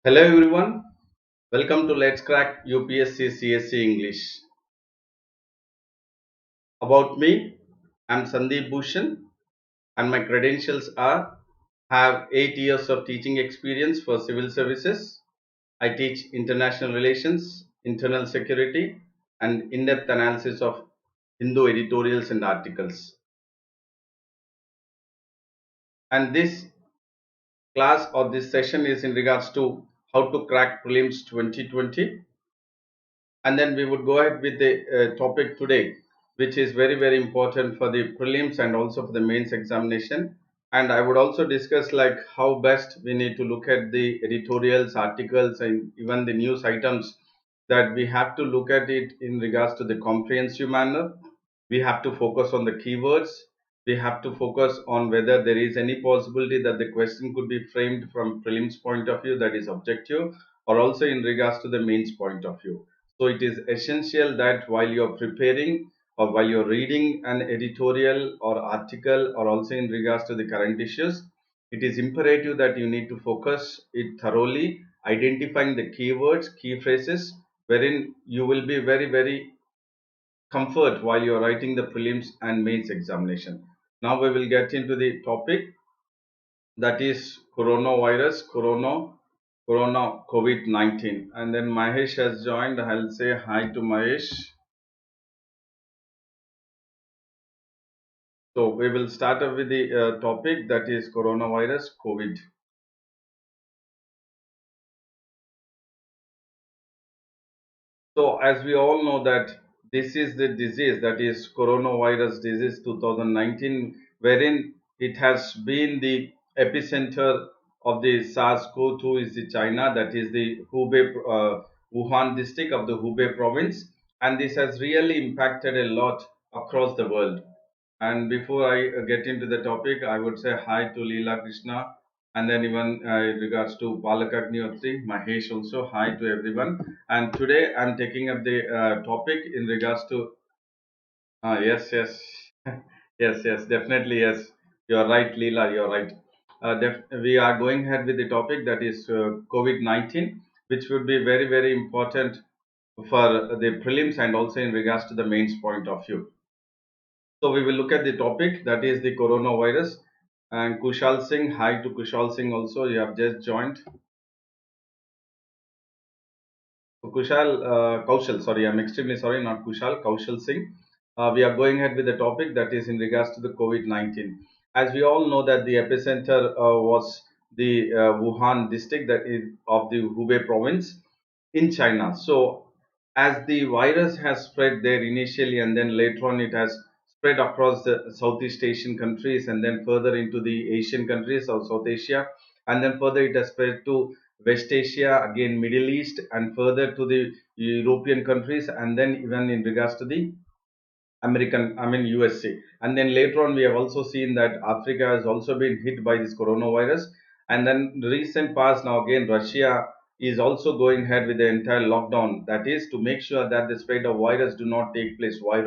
Hello everyone, welcome to Let's Crack UPSC CSE English. About me, I'm Sandeep Bhushan and my credentials are have 8 years of teaching experience for civil services. I teach international relations, internal security and in-depth analysis of Hindu editorials and articles. And this class or this session is in regards to how to crack prelims 2020. And then we would go ahead with the topic today, which is very important for the prelims and also for the mains examination. And I would also discuss like how best we need to look at the editorials, articles and even the news items, that we have to look at it in regards to the comprehensive manner. We have to focus on the keywords. We have to focus on whether there is any possibility that the question could be framed from prelims point of view, that is objective, or also in regards to the mains point of view. So it is essential that while you're preparing or while you're reading an editorial or article or also in regards to the current issues, it is imperative that you need to focus it thoroughly, identifying the keywords, key phrases, wherein you will be very comfort while you're writing the prelims and mains examination. Now we will get into the topic, that is coronavirus, corona COVID-19. And then Mahesh has joined. I'll say hi to Mahesh. So we will start off with the topic, that is coronavirus COVID. So as we all know that this is the disease, that is coronavirus disease 2019, wherein it has been the epicenter of the SARS-CoV-2 is the China, that is the Wuhan district of the Hubei province, and this has really impacted a lot across the world. And before I get into the topic, I would say hi to Leela Krishna, and then even in regards to Balakagniyotri, Mahesh also, hi to everyone. And today I'm taking up the topic in regards to, yes, yes, definitely, yes. You're right, Leela, you're right. We are going ahead with the topic, that is COVID-19, which would be very important for the prelims and also in regards to the mains point of view. So we will look at the topic, that is the coronavirus. And Kushal Singh, hi to Kushal Singh also, you have just joined. So Kaushal, sorry, I'm extremely sorry, not Kushal, Kaushal Singh. We are going ahead with the topic, that is in regards to the COVID-19. As we all know that the epicenter was the Wuhan district, that is of the Hubei province in China. So as the virus has spread there initially and then later on it has spread across the Southeast Asian countries and then further into the Asian countries of South Asia, and then further it has spread to West Asia, again Middle East, and further to the European countries, and then even in regards to the USA. And then later on, we have also seen that Africa has also been hit by this coronavirus. And then the recent past, now again, Russia is also going ahead with the entire lockdown. That is to make sure that the spread of virus do not take place. Why?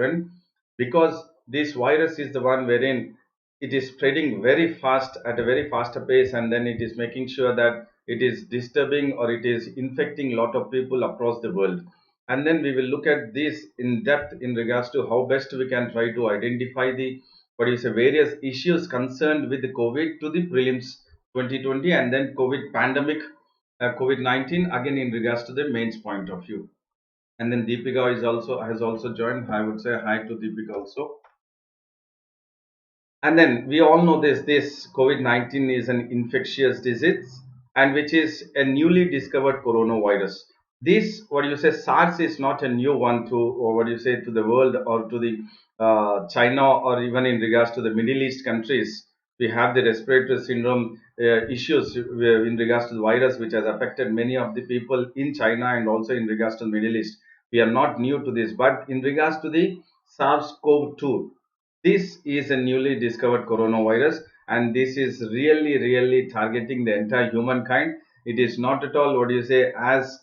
Because this virus is the one wherein it is spreading very fast at a very faster pace, and then it is making sure that it is disturbing or it is infecting a lot of people across the world. And then we will look at this in depth in regards to how best we can try to identify the various issues concerned with the COVID to the prelims 2020 and then COVID pandemic, COVID-19, again in regards to the mains point of view. And then Deepika has also joined. I would say hi to Deepika also. And then we all know this COVID-19 is an infectious disease and which is a newly discovered coronavirus. This, what you say, SARS is not a new one to, or what you say, to the world or to the China or even in regards to the Middle East countries. We have the respiratory syndrome issues in regards to the virus, which has affected many of the people in China and also in regards to the Middle East. We are not new to this, but in regards to the SARS-CoV-2, this is a newly discovered coronavirus, and this is really targeting the entire humankind. It is not at all, what do you say, as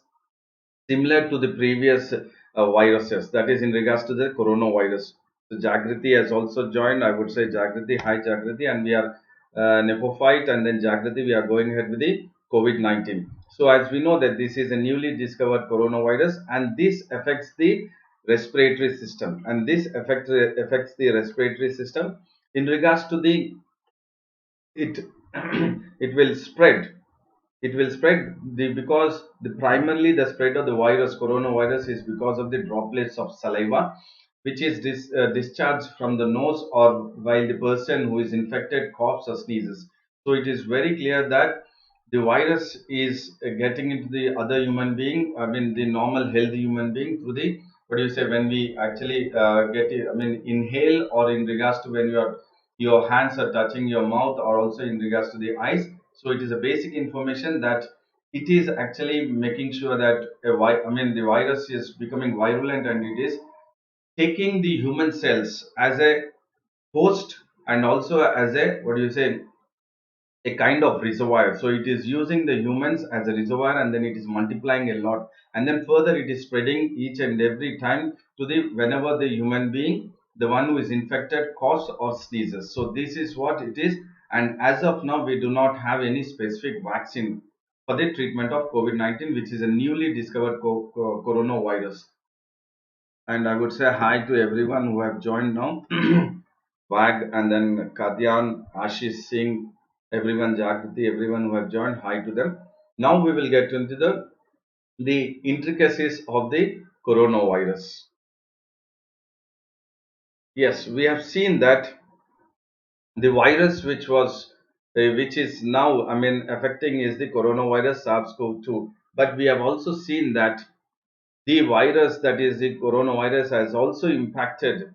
similar to the previous viruses, that is in regards to the coronavirus. So Jagriti has also joined. I would say Jagriti, hi Jagriti, and we are Nepophyte and then Jagriti, we are going ahead with the COVID-19. So as we know that this is a newly discovered coronavirus, and this affects the respiratory system, and this affects the respiratory system in regards to the it it will spread. It will spread because the primarily the spread of the virus coronavirus is because of the droplets of saliva which is discharged from the nose or while the person who is infected coughs or sneezes. So it is very clear that the virus is getting into the other human being, I mean the normal healthy human being, through the, what do you say, when we actually get it, I mean inhale, or in regards to when your hands are touching your mouth, or also in regards to the eyes. So it is a basic information that it is actually making sure that I mean the virus is becoming virulent, and it is taking the human cells as a host, and also as a, what do you say, a kind of reservoir. So it is using the humans as a reservoir, and then it is multiplying a lot, and then further it is spreading each and every time to the, whenever the human being, the one who is infected, coughs or sneezes. So this is what it is, and as of now we do not have any specific vaccine for the treatment of COVID-19, which is a newly discovered coronavirus. And I would say hi to everyone who have joined now. Wag, and then Kadyan, Ashish Singh, everyone, Jagriti, everyone who have joined, hi to them. Now we will get into the intricacies of the coronavirus. Yes, we have seen that the virus which is now, I mean, affecting is the coronavirus SARS-CoV-2. But we have also seen that the virus, that is the coronavirus, has also impacted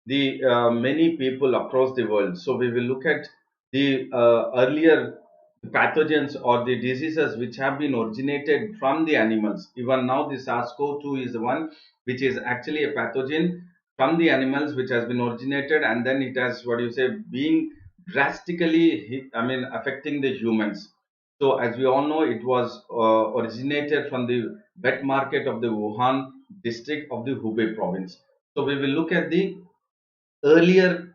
the many people across the world. So we will look at the earlier pathogens or the diseases which have been originated from the animals. Even now the SARS-CoV-2 is the one which is actually a pathogen from the animals, which has been originated, and then it has, what do you say, being drastically I mean affecting the humans. So as we all know, it was originated from the wet market of the Wuhan district of the Hubei province. So we will look at the earlier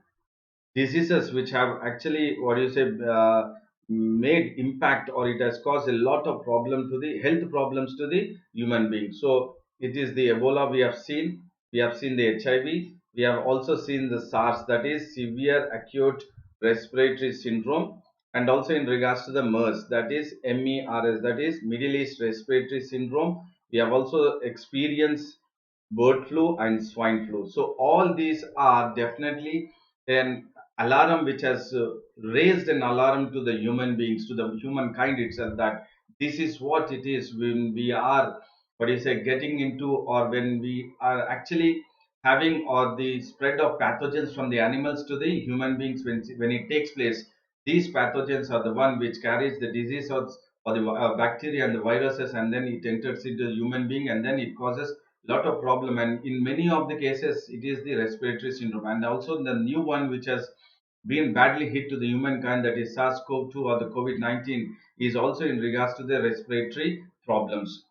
diseases which have actually, what do you say, made impact, or it has caused a lot of problem to the health problems to the human being. So it is the Ebola we have seen the HIV, we have also seen the SARS, that is severe acute respiratory syndrome, and also in regards to the MERS, that is MERS, that is Middle East respiratory syndrome. We have also experienced bird flu and swine flu. So all these are definitely an alarm which has raised an alarm to the human beings, to the humankind itself, that this is what it is when we are, what do you say, getting into, or when we are actually having, or the spread of pathogens from the animals to the human beings. When it takes place, these pathogens are the one which carries the disease, or the bacteria and the viruses, and then it enters into the human being, and then it causes lot of problem. And in many of the cases it is the respiratory syndrome, and also the new one which has been badly hit to the humankind, that is SARS-CoV-2 or the COVID-19, is also in regards to the respiratory problems.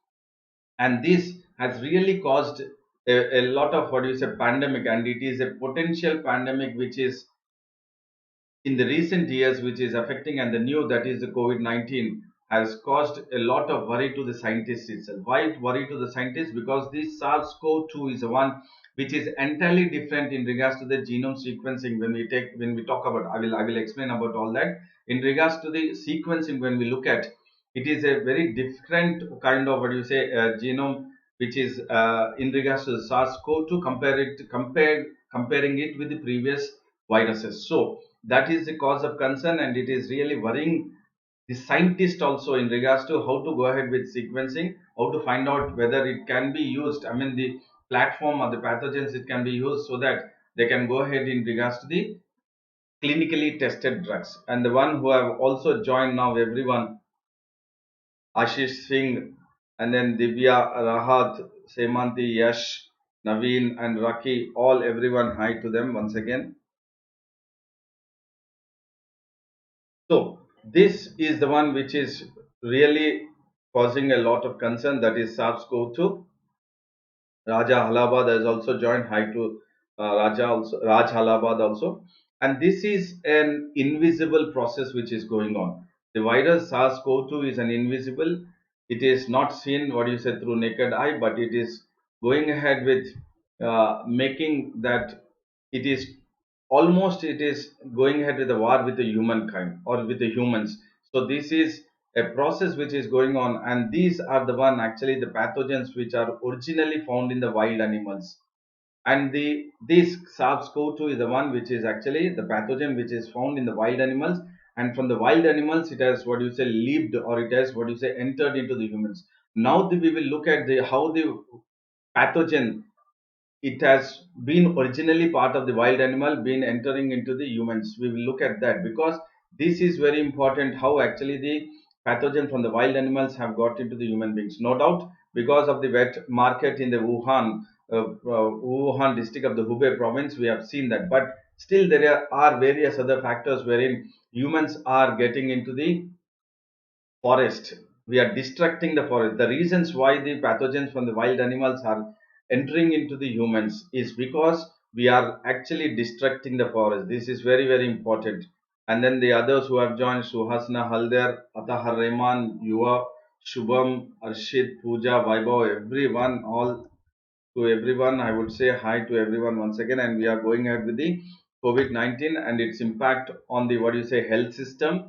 And this has really caused a lot of, what do you say, pandemic, and it is a potential pandemic which is in the recent years which is affecting, and the new, that is the COVID-19, has caused a lot of worry to the scientists itself. Why worry to the scientists? Because this SARS-CoV-2 is the one which is entirely different in regards to the genome sequencing. When we talk about, I will explain about all that. In regards to the sequencing, when we look at, it is a very different kind of, what do you say, genome, which is in regards to the SARS-CoV-2, comparing it with the previous viruses. So that is the cause of concern, and it is really worrying the scientist also in regards to how to go ahead with sequencing, how to find out whether it can be used, I mean the platform or the pathogens it can be used, so that they can go ahead in regards to the clinically tested drugs. And the one who have also joined now, everyone, Ashish Singh, and then Divya, Rahat, Semanti, Yash, Naveen and Raki, all, everyone, hi to them once again. So this is the one which is really causing a lot of concern, that is SARS-CoV-2. Raja Halabad has also joined. Hi to Raj Halabad also. And this is an invisible process which is going on. The virus SARS-CoV-2 is an invisible. It is not seen, what you said, through naked eye, but it is going ahead with making that it is almost it is going ahead with a war with the humankind or with the humans. So this is a process which is going on, and these are the one actually the pathogens which are originally found in the wild animals. And this SARS-CoV-2 is the one which is actually the pathogen which is found in the wild animals, and from the wild animals it has, what you say, lived, or it has, what you say, entered into the humans. Now we will look at the how the pathogen, it has been originally part of the wild animal, been entering into the humans. We will look at that because this is very important, how actually the pathogen from the wild animals have got into the human beings. No doubt, because of the wet market in the Wuhan district of the Hubei province, we have seen that. But still, there are various other factors wherein humans are getting into the forest. We are destructing the forest. The reasons why the pathogens from the wild animals are entering into the humans is because we are actually destructing the forest. This is very, very important. And then the others who have joined: Suhasna, Halder, Atahar Rehman, Yuva, Shubham, Arshit, Pooja, Vaibhav, everyone, all to everyone. I would say hi to everyone once again, and we are going ahead with the COVID-19 and its impact on the, what do you say, health system,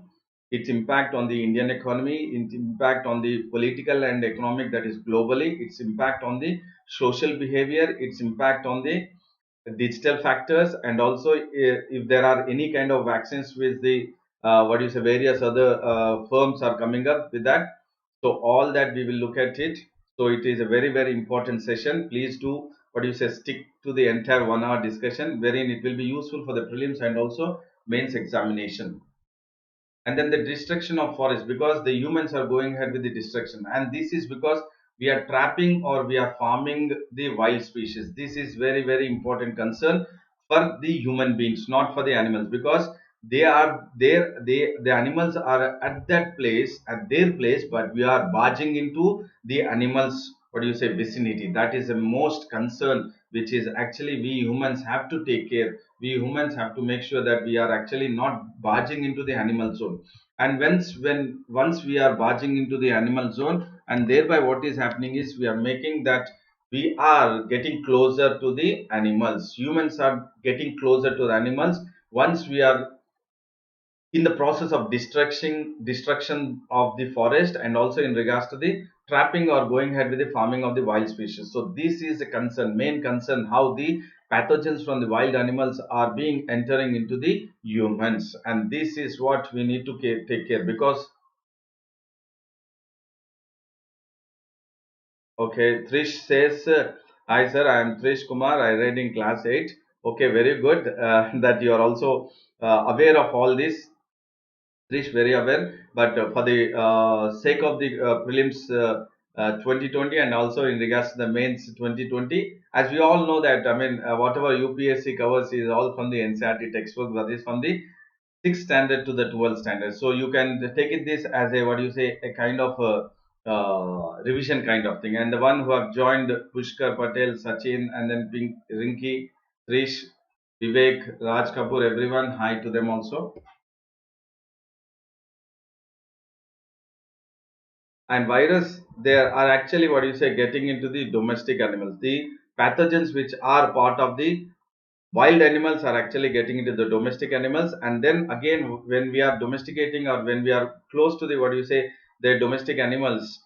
its impact on the Indian economy, its impact on the political and economic, that is globally, its impact on the social behavior, its impact on the digital factors, and also if there are any kind of vaccines with the what do you say, various other firms are coming up with that. So all that we will look at it. So it is a very, very important session. Please do, what do you say, stick to the entire 1 hour discussion, wherein it will be useful for the prelims and also mains examination. And then the destruction of forest, because the humans are going ahead with the destruction, and this is because we are trapping or we are farming the wild species. This is very, very important concern for the human beings, not for the animals, because they are there, the animals are at that place, at their place, but we are barging into the animals, what do you say, vicinity. That is the most concern, which is actually we humans have to take care. We humans have to make sure that we are actually not barging into the animal zone. And once we are barging into the animal zone, and thereby what is happening is we are making that we are getting closer to the animals. Humans are getting closer to the animals once we are in the process of destruction of the forest, and also in regards to the trapping or going ahead with the farming of the wild species. So this is a concern, main concern, how the pathogens from the wild animals are being entering into the humans, and this is what we need to take care. Because okay, Trish says, hi sir, I am Trish Kumar, I read in class 8. Okay, very good, that you are also aware of all this. Trish, very aware, but for the sake of the prelims 2020 and also in regards to the mains 2020, as we all know that, I mean, whatever UPSC covers is all from the NCERT textbook, that is from the 6th standard to the 12th standard. So you can take it this as a, what do you say, a kind of a, revision kind of thing. And the one who have joined: Pushkar Patel, Sachin, and then Pink, Rinki, Trish, Vivek, Raj Kapoor, everyone, hi to them also. And virus, there are actually, what do you say, getting into the domestic animals. The pathogens which are part of the wild animals are actually getting into the domestic animals, and then again when we are domesticating or when we are close to the, what do you say, the domestic animals,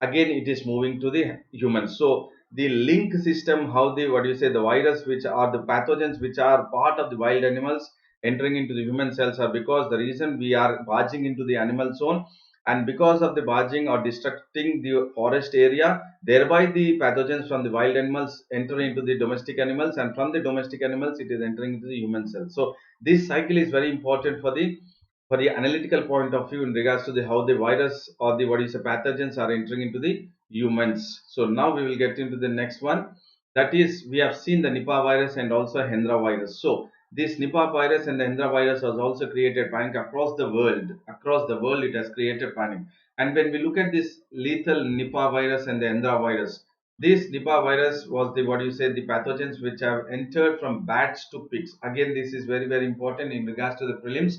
again it is moving to the humans. So the link system, how the, what do you say, the virus which are the pathogens which are part of the wild animals entering into the human cells, are because the reason we are barging into the animal zone, and because of the barging or destructing the forest area, thereby the pathogens from the wild animals enter into the domestic animals, and from the domestic animals it is entering into the human cells. So this cycle is very important for the analytical point of view in regards to the how the virus or the, what is the pathogens are entering into the humans. So now we will get into the next one, that is we have seen the Nipah virus and also Hendra virus. So this Nipah virus and the Hendra virus has also created panic across the world. Across the world, it has created panic. And when we look at this lethal Nipah virus and the Hendra virus, this Nipah virus was the, what do you say, the pathogens which have entered from bats to pigs. Again, this is very, very important in regards to the prelims.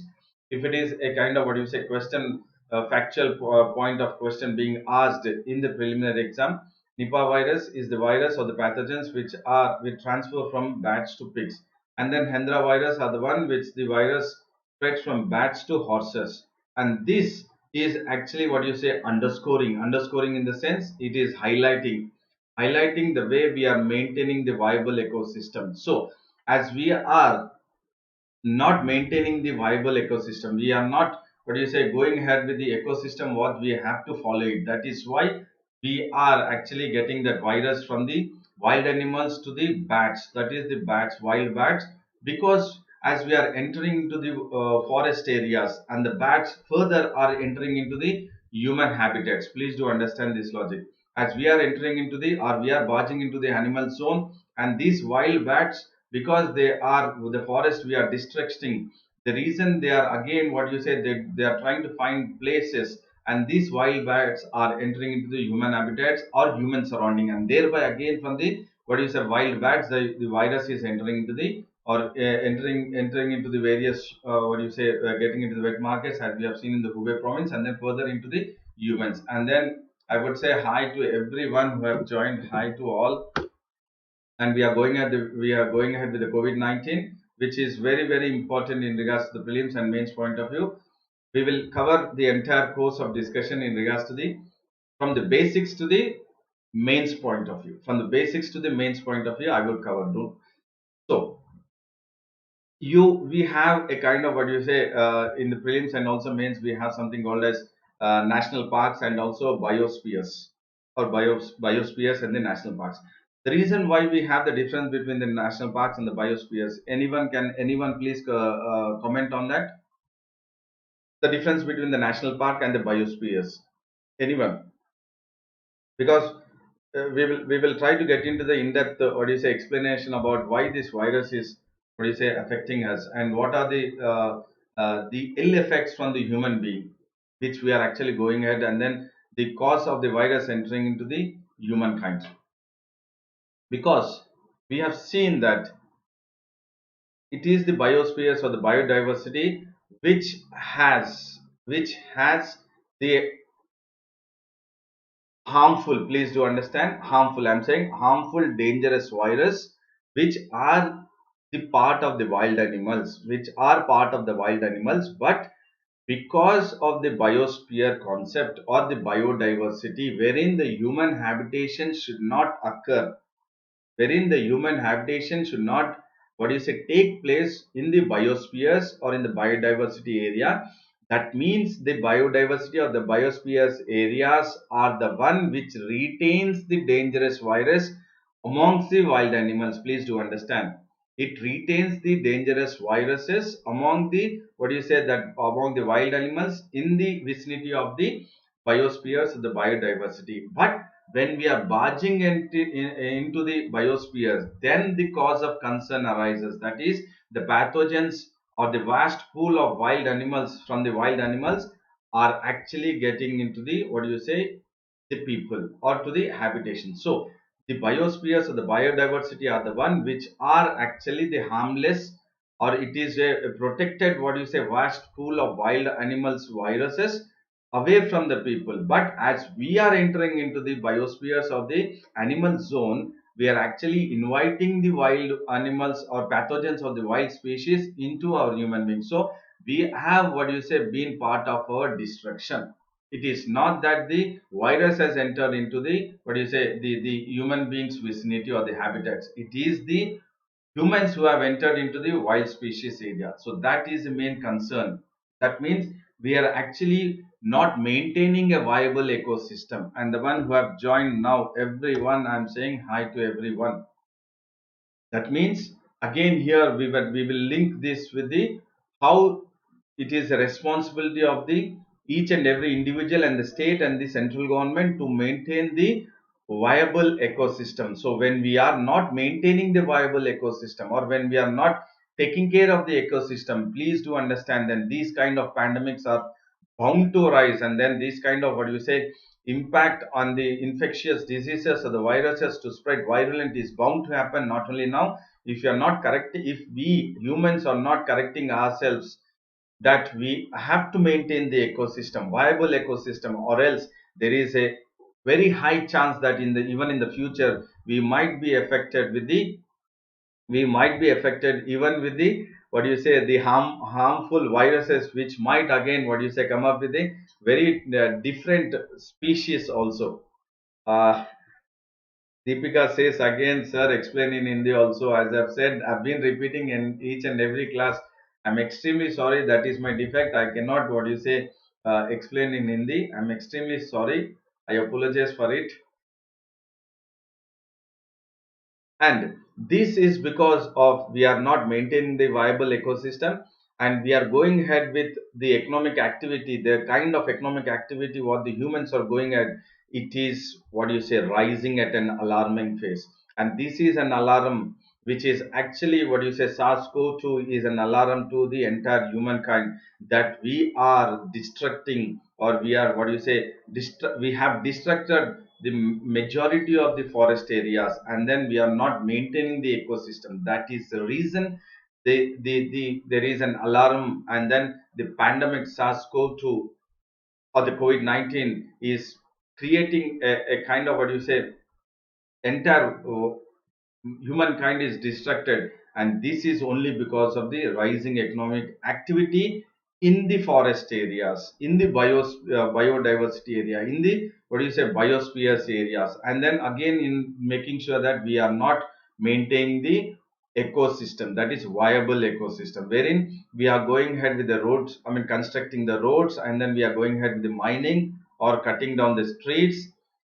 If it is a kind of, what do you say, question factual point of question being asked in the preliminary exam. Nipah virus is the virus or the pathogens which transfer from bats to pigs, and then Hendra virus are the one which the virus spreads from bats to horses. And this is actually what you say underscoring in the sense it is highlighting the way we are maintaining the viable ecosystem. So as we are not maintaining the viable ecosystem, we are not what do you say going ahead with the ecosystem what we have to follow it. That is why we are actually getting that virus from the wild animals to the bats, that is the bats, wild bats, because as we are entering into the forest areas and the bats further are entering into the human habitats. Please do understand this logic. As we are entering into the or we are barging into the animal zone, and these wild bats, because they are the forest we are destructing, the reason they are again what you say they are trying to find places, and these wild bats are entering into the human habitats or human surrounding, and thereby again from the what you say wild bats the virus is entering into the or entering into the various what do you say getting into the wet markets as we have seen in the Hubei province, and then further into the humans. And then I would say hi to everyone who have joined. Hi to all. And we are going ahead with the COVID-19, which is very important in regards to the prelims and mains point of view. We will cover the entire course of discussion in regards to the from the basics to the mains point of view. From the basics to the mains point of view, I will cover. So we have a kind of what you say in the prelims and also mains we have something called as national parks and also biospheres or biospheres and the national parks. The reason why we have the difference between the national parks and the biospheres, anyone please comment on that, the difference between the national park and the biospheres, anyone? Because we will try to get into the in-depth what do you say explanation about why this virus is what do you say affecting us, and what are the ill effects from the human being which we are actually going ahead, and then the cause of the virus entering into the humankind. Because we have seen that it is the biospheres or the biodiversity which has the harmful, please do understand, harmful, I'm saying harmful dangerous virus which are the part of the wild animals, but because of the biosphere concept or the biodiversity wherein the human habitation should not occur, wherein the human habitation should not what do you say take place in the biospheres or in the biodiversity area. That means the biodiversity or the biospheres areas are the one which retains the dangerous virus amongst the wild animals. Please do understand, it retains the dangerous viruses among the what do you say that among the wild animals in the vicinity of the biospheres, the biodiversity. But when we are barging into the biosphere, then the cause of concern arises. That is, the pathogens or the vast pool of wild animals from the wild animals are actually getting into the what do you say the people or to the habitation. So the biospheres or the biodiversity are the one which are actually the harmless, or it is a protected what do you say vast pool of wild animals viruses away from the people. But as we are entering into the biospheres of the animal zone, we are actually inviting the wild animals or pathogens of the wild species into our human beings. So we have what you say been part of our destruction. It is not that the virus has entered into the what do you say the human beings vicinity or the habitats. It is the humans who have entered into the wild species area. So that is the main concern. That means we are actually not maintaining a viable ecosystem. And the one who have joined now, everyone, I'm saying hi to everyone. That means again here we will link this with the how it is a responsibility of the each and every individual and the state and the central government to maintain the viable ecosystem. So when we are not maintaining the viable ecosystem, or when we are not taking care of the ecosystem, please do understand then these kind of pandemics are bound to rise, and then this kind of what you say impact on the infectious diseases or the viruses to spread virulent is bound to happen. Not only now, if you are not correct, if we humans are not correcting ourselves that we have to maintain the ecosystem, viable ecosystem, or else there is a very high chance that in the even in the future we might be affected with the we might be affected even with the what do you say the harmful viruses, which might again what do you say come up with a very different species also. uh, Deepika says again, sir, explain in Hindi also. As I've said, I've been repeating in each and every class. I'm extremely sorry. That is my defect. I cannot, what you say, explain in Hindi. I'm extremely sorry. I apologize for it. And this is because of we are not maintaining the viable ecosystem, and we are going ahead with the economic activity, the kind of economic activity what the humans are going at. It is what you say rising at an alarming phase, and this is an alarm which is actually what you say SARS-CoV-2 is an alarm to the entire humankind, that we are destructing, or we are what you say we have destructed the majority of the forest areas, and then we are not maintaining the ecosystem. That is the reason there is an alarm, and then the pandemic SARS-CoV-2 or the COVID-19 is creating a kind of what you say entire humankind is distracted, and this is only because of the rising economic activity in the forest areas, in the biodiversity area, in the what do you say biospheres areas, and then again in making sure that we are not maintaining the ecosystem, that is viable ecosystem, wherein we are going ahead with the roads, I mean constructing the roads, and then we are going ahead with the mining or cutting down the trees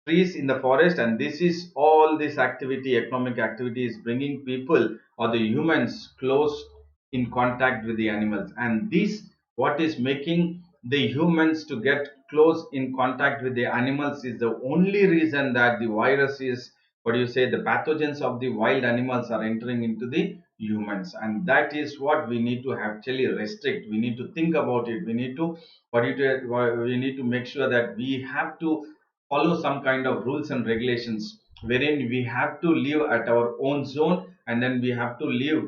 in the forest, and this is all this activity, economic activity, is bringing people or the humans close in contact with the animals, and this what is making the humans to get close in contact with the animals is the only reason that the virus is what do you say the pathogens of the wild animals are entering into the humans, and that is what we need to actually restrict. We need to think about it. We need to we need to make sure that we have to follow some kind of rules and regulations, wherein we have to live at our own zone, and then we have to live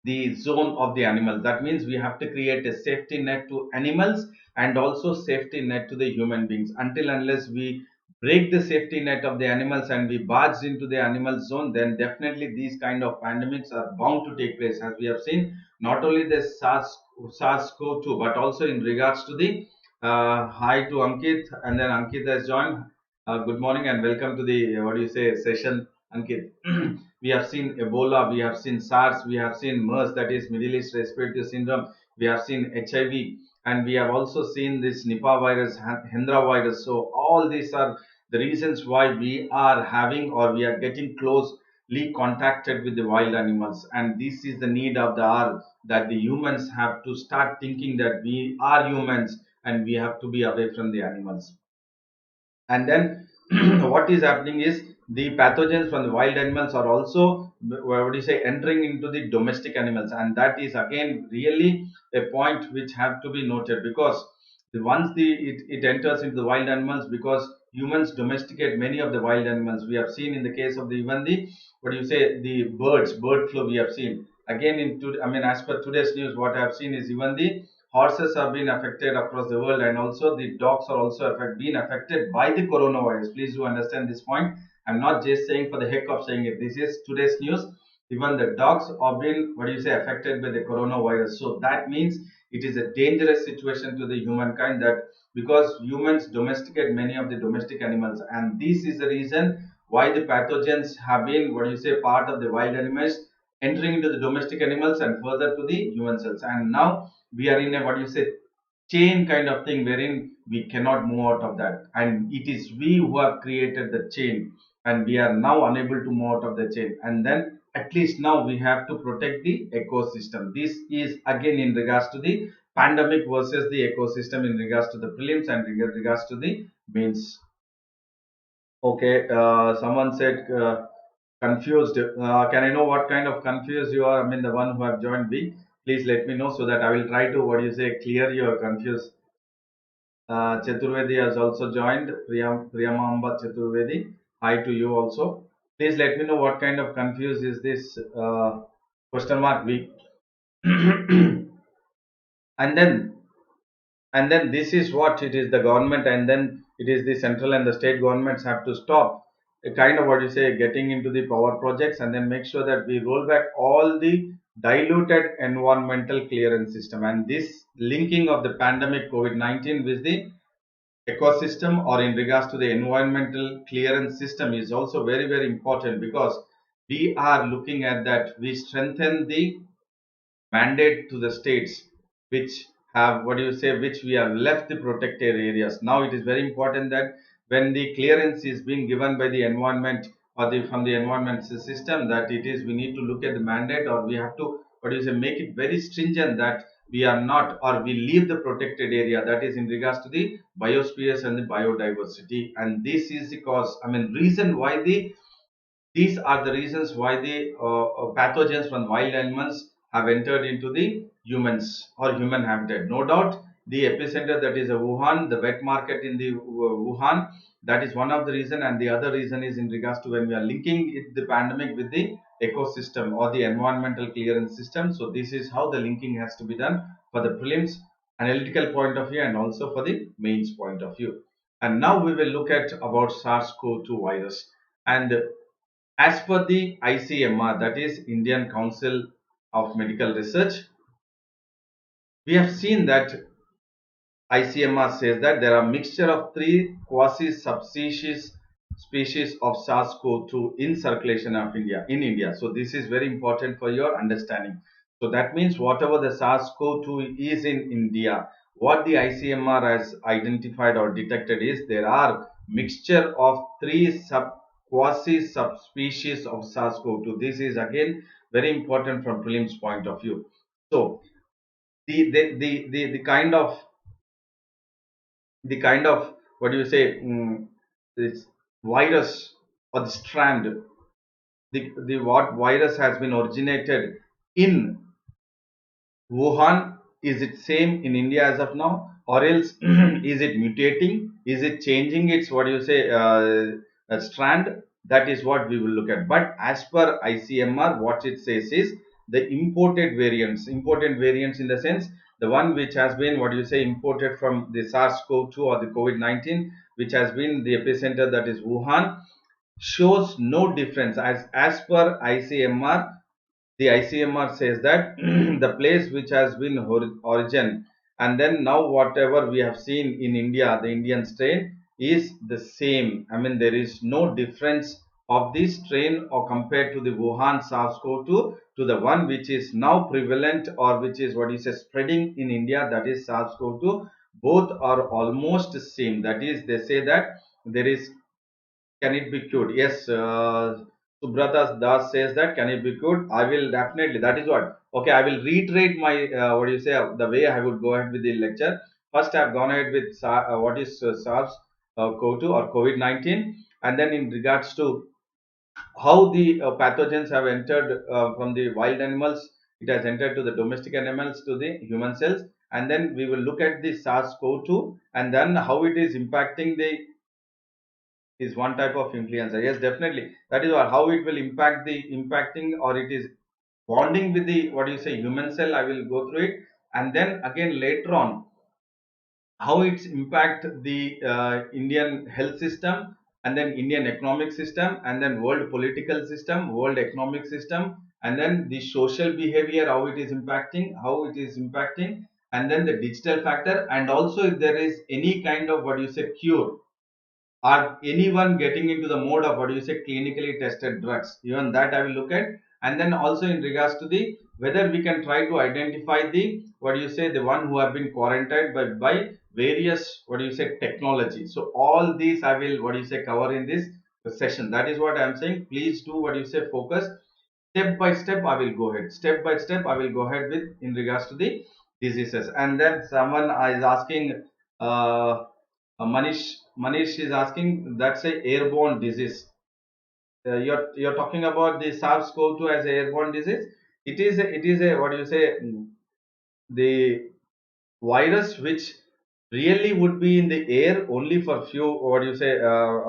the zone of the animals. That means we have to create a safety net to animals and also safety net to the human beings. Until unless we break the safety net of the animals and we barge into the animal zone, then definitely these kind of pandemics are bound to take place, as we have seen not only the SARS-CoV-2 but also in regards to the hi to Ankit, and then Ankit has joined. Good morning and welcome to the what do you say session, Ankit. We have seen Ebola, we have seen SARS, we have seen MERS, that is Middle East Respiratory Syndrome, we have seen HIV, and we have also seen this Nipah virus, Hendra virus. So all these are the reasons why we are having or we are getting closely contacted with the wild animals, and this is the need of the hour, that the humans have to start thinking that we are humans and we have to be away from the animals. And then what is happening is the pathogens from the wild animals are also what do you say entering into the domestic animals, and that is again really a point which have to be noted, because once it enters into the wild animals, because humans domesticate many of the wild animals. We have seen in the case of the even the what do you say the bird flu, we have seen again I mean as per today's news, what I have seen is even the horses have been affected across the world, and also the dogs are also being affected by the coronavirus. Please do understand this point. I'm not just saying for the heck of saying it. This is today's news. Even the dogs have been what do you say affected by the coronavirus. So that means it is a dangerous situation to the humankind, that because humans domesticate many of the domestic animals, and this is the reason why the pathogens have been what do you say part of the wild animals entering into the domestic animals and further to the human cells. And now we are in a what you say chain kind of thing, wherein we cannot move out of that, and it is we who have created the chain, and we are now unable to move out of the chain, and then at least now we have to protect the ecosystem. This is again in regards to the pandemic versus the ecosystem, in regards to the prelims and in regards to the mains. Okay, someone said confused. Can I know what kind of confused you are? I mean, the one who have joined B. Please let me know so that I will try to, what do you say, clear your confused. Chaturvedi has also joined. Priyamamba Chaturvedi. Hi to you also. Please let me know what kind of confused is this question mark B. and then this is what it is, the government, and then it is the central and the state governments have to stop a kind of what you say getting into the power projects, and then make sure that we roll back all the diluted environmental clearance system. And this linking of the pandemic COVID-19 with the ecosystem or in regards to the environmental clearance system is also very very important, because we are looking at that we strengthen the mandate to the states which have what do you say which we have left the protected areas. Now it is very important that when the clearance is being given by the environment or the from the environment system, that it is we need to look at the mandate, or we have to what do you say make it very stringent that we are not or we leave the protected area, that is in regards to the biospheres and the biodiversity. And this is the cause, I mean reason why the these are the reasons why the pathogens from wild animals have entered into the humans or human habitat. No doubt, the epicenter, that is a Wuhan, the wet market in the Wuhan, that is one of the reason, and the other reason is in regards to when we are linking the pandemic with the ecosystem or the environmental clearance system. So this is how the linking has to be done for the prelims analytical point of view and also for the mains point of view. And now we will look at about SARS-CoV-2 virus. And as per the ICMR, that is Indian Council of Medical Research, we have seen that ICMR says that there are mixture of three quasi-subspecies species of SARS-CoV-2 in circulation of India in India. So this is very important for your understanding. So that means whatever the SARS-CoV-2 is in India, what the ICMR has identified or detected is there are mixture of three quasi subspecies of SARS-CoV-2. This is again very important from prelims point of view. So the kind of what do you say this virus or the strand, the what virus has been originated in Wuhan, is it same in India as of now, or else is it mutating? Is it changing its what do you say strand? That is what we will look at. But as per ICMR, what it says is the imported variants in the sense the one which has been what do you say imported from the SARS-CoV-2 or the COVID-19, which has been the epicenter, that is Wuhan, shows no difference as per ICMR. The ICMR says that the place which has been origin, and then now whatever we have seen in India, the Indian strain is the same. I mean there is no difference of this strain or compared to the Wuhan SARS-CoV-2 to the one which is now prevalent or which is what is spreading in India, that is SARS-CoV-2. Both are almost the same. That is, they say that there is, can it be cured? Yes, Subrata Das says that can it be cured? I will definitely. That is what. Okay, I will reiterate my what do you say the way I would go ahead with the lecture. First, I have gone ahead with what is SARS CoV-2 or COVID-19, and then in regards to how the pathogens have entered from the wild animals, it has entered to the domestic animals to the human cells, and then we will look at the SARS-CoV-2 and then how it is impacting the is one type of influenza. Yes, definitely. That is what, how it will impact the impacting or it is bonding with the what do you say human cell. I will go through it, and then again later on how it's impact the Indian health system, and then Indian economic system, and then world political system, world economic system, and then the social behavior, how it is impacting, and then the digital factor, and also if there is any kind of what do you say cure, or anyone getting into the mode of what do you say clinically tested drugs, even that I will look at. And then also in regards to the whether we can try to identify the what do you say the one who have been quarantined by various what do you say technology. So all these I will what do you say cover in this session. That is what I am saying. Please do what you say focus step by step. I will go ahead step by step. I will go ahead with in regards to the diseases. And then someone is asking Manish is asking, that's a airborne disease. You're talking about the SARS-CoV-2 as a airborne disease. It is a what do you say the virus which really would be in the air only for few what do you say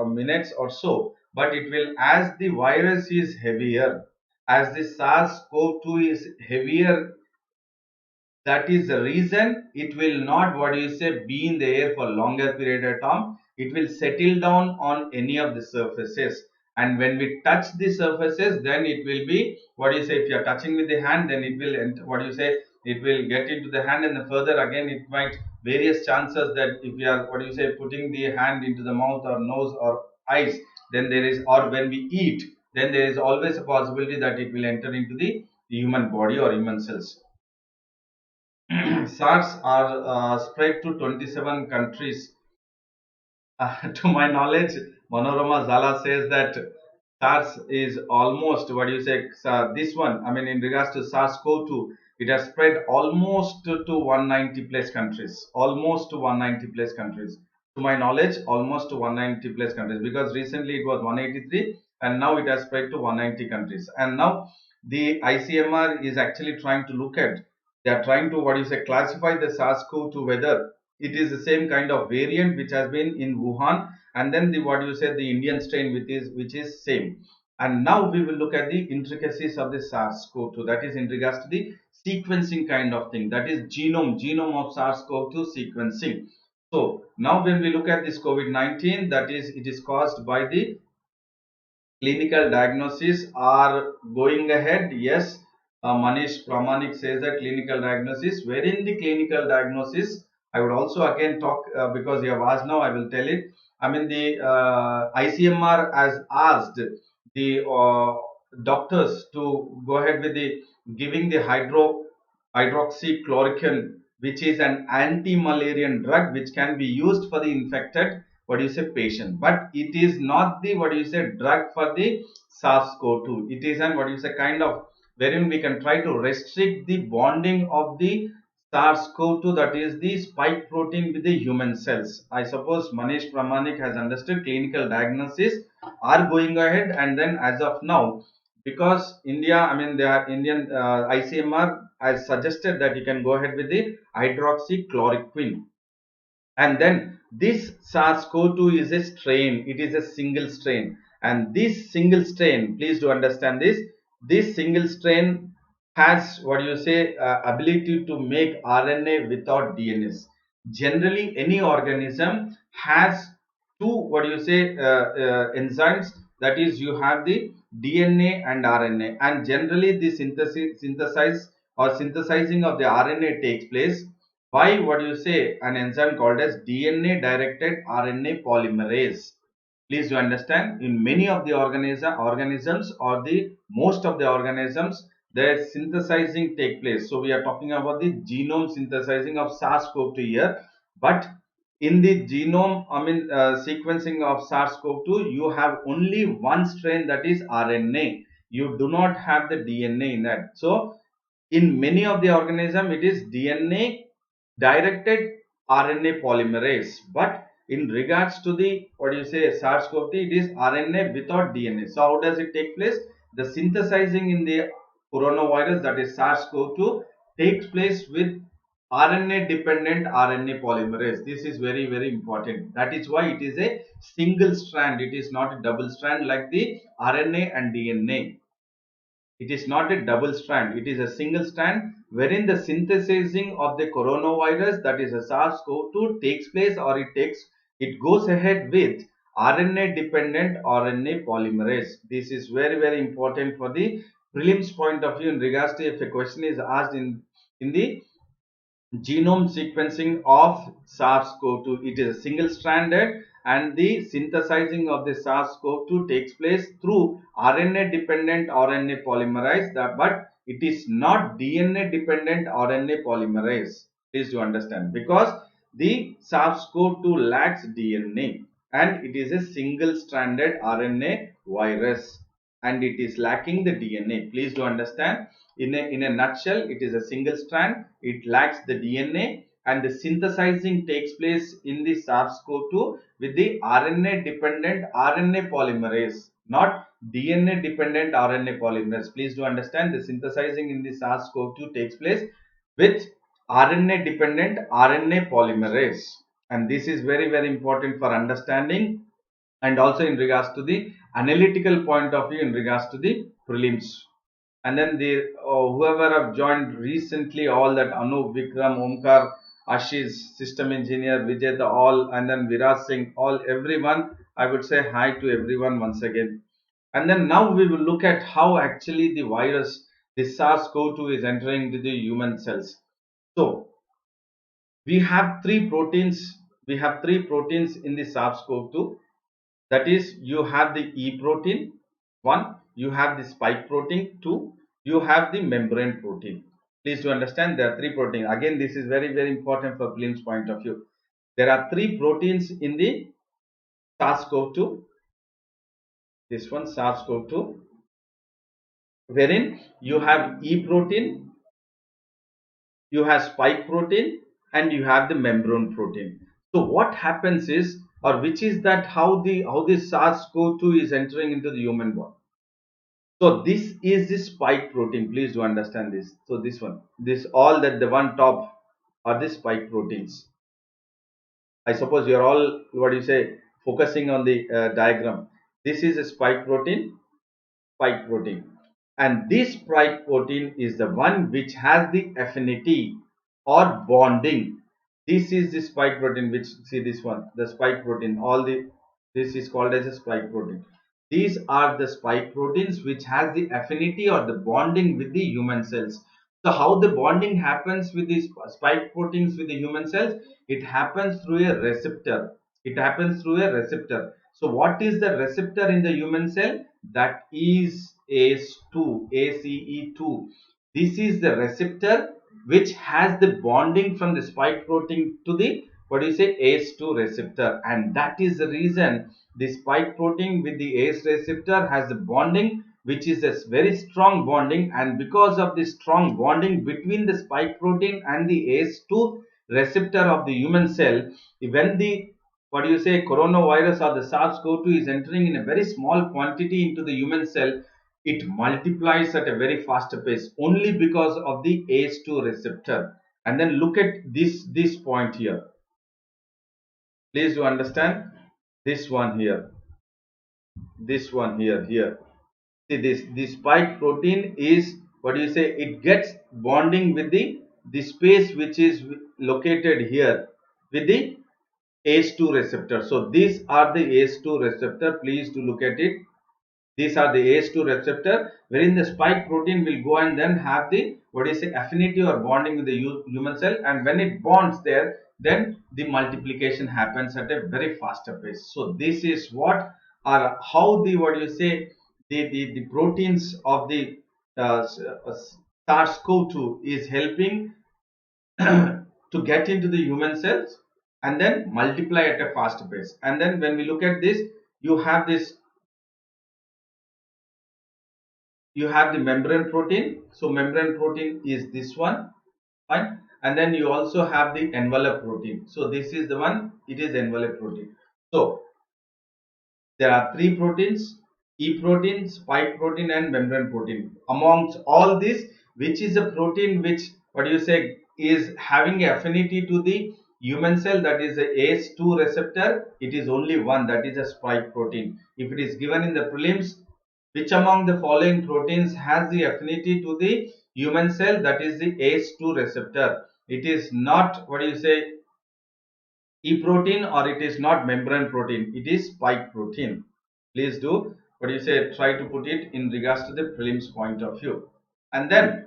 minutes or so, but it will, as the virus is heavier, as the SARS-CoV-2 is heavier That is the reason it will not, what do you say, be in the air for longer period of time. It will settle down on any of the surfaces, and when we touch the surfaces, then it will be, what do you say, if you are touching with the hand, then it will, what do you say, it will get into the hand, and then further again it might, various chances that if you are, what do you say, putting the hand into the mouth or nose or eyes, then there is, or when we eat, then there is always a possibility that it will enter into the human body or human cells. SARS are spread to 27 countries. To my knowledge, Manorama Zala says that SARS is almost, what do you say, this one, I mean, in regards to SARS-CoV-2, it has spread almost to 190 plus countries, almost to 190 plus countries. To my knowledge, almost to 190 plus countries, because recently it was 183 and now it has spread to 190 countries. And now the ICMR is actually trying to look at, they are trying to, what do you say, classify the SARS-CoV-2, whether it is the same kind of variant which has been in Wuhan, and then the, what you say, the Indian strain which is same. And now we will look at the intricacies of the SARS-CoV-2, that is in regards to the sequencing kind of thing, that is genome of SARS-CoV-2 sequencing. So now when we look at this COVID-19, that is, it is caused by the clinical diagnosis are going ahead. Yes, Manish Pramanik says that clinical diagnosis, wherein the clinical diagnosis, I would also again talk, because you have asked now, I will tell it. I mean, the ICMR has asked the doctors to go ahead with the giving the hydroxychloroquine, which is an anti-malarian drug which can be used for the infected, what do you say, patient, but it is not the, what do you say, drug for the SARS-CoV-2. It is an, what do you say, kind of, wherein we can try to restrict the bonding of the SARS-CoV-2, that is the spike protein, with the human cells. I suppose Manish Pramanik has understood. Clinical diagnosis are going ahead, and then as of now, because India, I mean, they are Indian, ICMR has suggested that you can go ahead with the hydroxychloroquine. And then this SARS-CoV-2 is a strain, it is a single strain, and this single strain, please do understand this, this single strain has, what do you say, ability to make RNA without DNA. Generally any organism has two, what do you say, enzymes, that is, you have the DNA and RNA, and generally the synthesizing of the RNA takes place by, what do you say, an enzyme called as DNA directed RNA polymerase. Please do understand, in many of the organisms, or the most of the organisms, the synthesizing take place. So we are talking about the genome synthesizing of SARS-CoV-2 here, but in the genome, I mean, sequencing of SARS-CoV-2, you have only one strain, that is RNA. You do not have the DNA in that. So in many of the organism, it is DNA directed RNA polymerase, but in regards to the, what do you say, SARS-CoV-2, it is RNA without DNA. So how does it take place? The synthesizing in the coronavirus, that is SARS-CoV-2, takes place with RNA dependent RNA polymerase. This is very, very important. That is why it is a single strand. It is not a double strand like the RNA and DNA. It is not a double strand, it is a single strand, wherein the synthesizing of the coronavirus, that is a SARS-CoV-2, takes place, or it goes ahead with RNA dependent RNA polymerase. This is very, very important for the prelims point of view, in regards to if a question is asked in the genome sequencing of SARS-CoV-2. It is a single stranded, and the synthesizing of the SARS-CoV-2 takes place through RNA dependent RNA polymerase, but it is not DNA dependent RNA polymerase. Please do understand, because the SARS-CoV-2 lacks DNA and it is a single stranded RNA virus, and it is lacking the DNA. Please do understand. In a nutshell, it is a single strand, it lacks the DNA, and the synthesizing takes place in the SARS-CoV-2 with the RNA dependent RNA polymerase, not DNA dependent RNA polymerase. Please do understand, the synthesizing in the SARS-CoV-2 takes place with RNA dependent RNA polymerase, and this is very, very important for understanding, and also in regards to the analytical point of view, in regards to the prelims. and then the whoever have joined recently, all that Anup, Vikram, Omkar, Ashish, system engineer, Vijay, all, and then Viraj Singh, all, everyone. I would say hi to everyone once again. And then now we will look at how actually the virus, the SARS-CoV-2, is entering into the human cells. So we have three proteins. We have three proteins in the SARS-CoV-2. That is, you have the E protein, one, you have the spike protein, two, you have the membrane protein. Please to understand there are three proteins. Again, this is very, very important for prelims point of view. There are three proteins in the SARS-CoV-2. This one, SARS-CoV-2, wherein you have E protein, you have spike protein, and you have the membrane protein. So what happens is, or which is that how the SARS-CoV-2 is entering into the human body. So this is the spike protein. Please do understand this. So this one, this all that the one top are the spike proteins. I suppose you are all, what do you say, focusing on the diagram. This is a spike protein, and this spike protein is the one which has the affinity or bonding. This is the spike protein, which, see this one, the spike protein, all the, this is called as a spike protein. These are the spike proteins which has the affinity or the bonding with the human cells. So how the bonding happens with these spike proteins with the human cells? It happens through a receptor. It happens through a receptor. So what is the receptor in the human cell? That is ACE2, ACE2. This is the receptor which has the bonding from the spike protein to the, what do you say, ACE2 receptor, and that is the reason the spike protein with the ACE receptor has the bonding, which is a very strong bonding, and because of this strong bonding between the spike protein and the ACE2 receptor of the human cell, when the, what do you say, coronavirus or the SARS-CoV-2 is entering in a very small quantity into the human cell, it multiplies at a very faster pace only because of the ACE2 receptor. And then look at this point here. Please do understand this one here. This one here. See this spike protein is, what do you say, it gets bonding with the space which is located here with the ACE2 receptor. So these are the ACE2 receptor. Please to look at it. These are the ACE2 receptor, wherein the spike protein will go and then have the, what is say, affinity or bonding with the human cell, and when it bonds there, then the multiplication happens at a very faster pace. So this is what, or how the, what do you say, the proteins of the SARS-CoV-2 is helping to get into the human cells and then multiply at a faster pace. And then when we look at this, you have this, you have the membrane protein. So membrane protein is this one, fine, and then you also have the envelope protein. So this is the one, it is envelope protein. So there are three proteins: E protein, spike protein, and membrane protein. Amongst all this, which is a protein which, what do you say, is having affinity to the human cell, that is the ACE2 receptor, it is only one, that is a spike protein. If it is given in the prelims, which among the following proteins has the affinity to the human cell, that is the ACE2 receptor? It is not, what do you say, E protein, or it is not membrane protein, it is spike protein. Please do, what do you say, try to put it in regards to the prelims point of view. And then,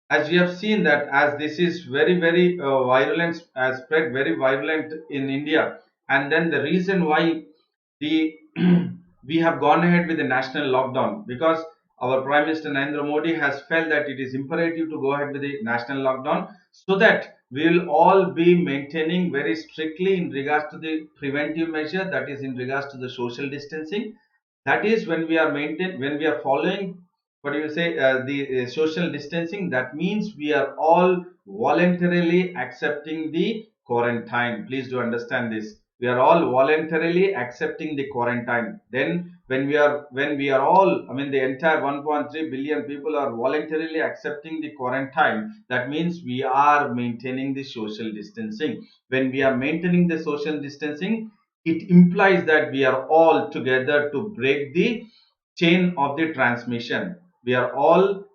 as we have seen that as this is very virulent, has spread very virulent in India, and then the reason why the we have gone ahead with the national lockdown, because our Prime Minister Narendra Modi has felt that it is imperative to go ahead with the national lockdown, so that we will all be maintaining very strictly in regards to the preventive measure, that is in regards to the social distancing. That is, when we are when we are following, what do you say, the social distancing, that means we are all voluntarily accepting the quarantine. Please do understand this, we are all voluntarily accepting the quarantine. Then when we are all, I mean the entire 1.3 billion people are voluntarily accepting the quarantine, that means we are maintaining the social distancing. When we are maintaining the social distancing, it implies that we are all together to break the chain of the transmission. we are all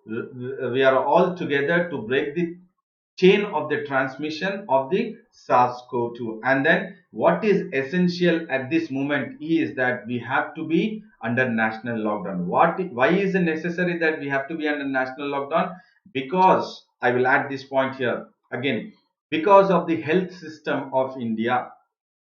together to break the chain of the transmission of the SARS-CoV-2. And then what is essential at this moment is that we have to be under national lockdown. Why is it necessary that we have to be under national lockdown? Because I will add this point here again, because of the health system of India,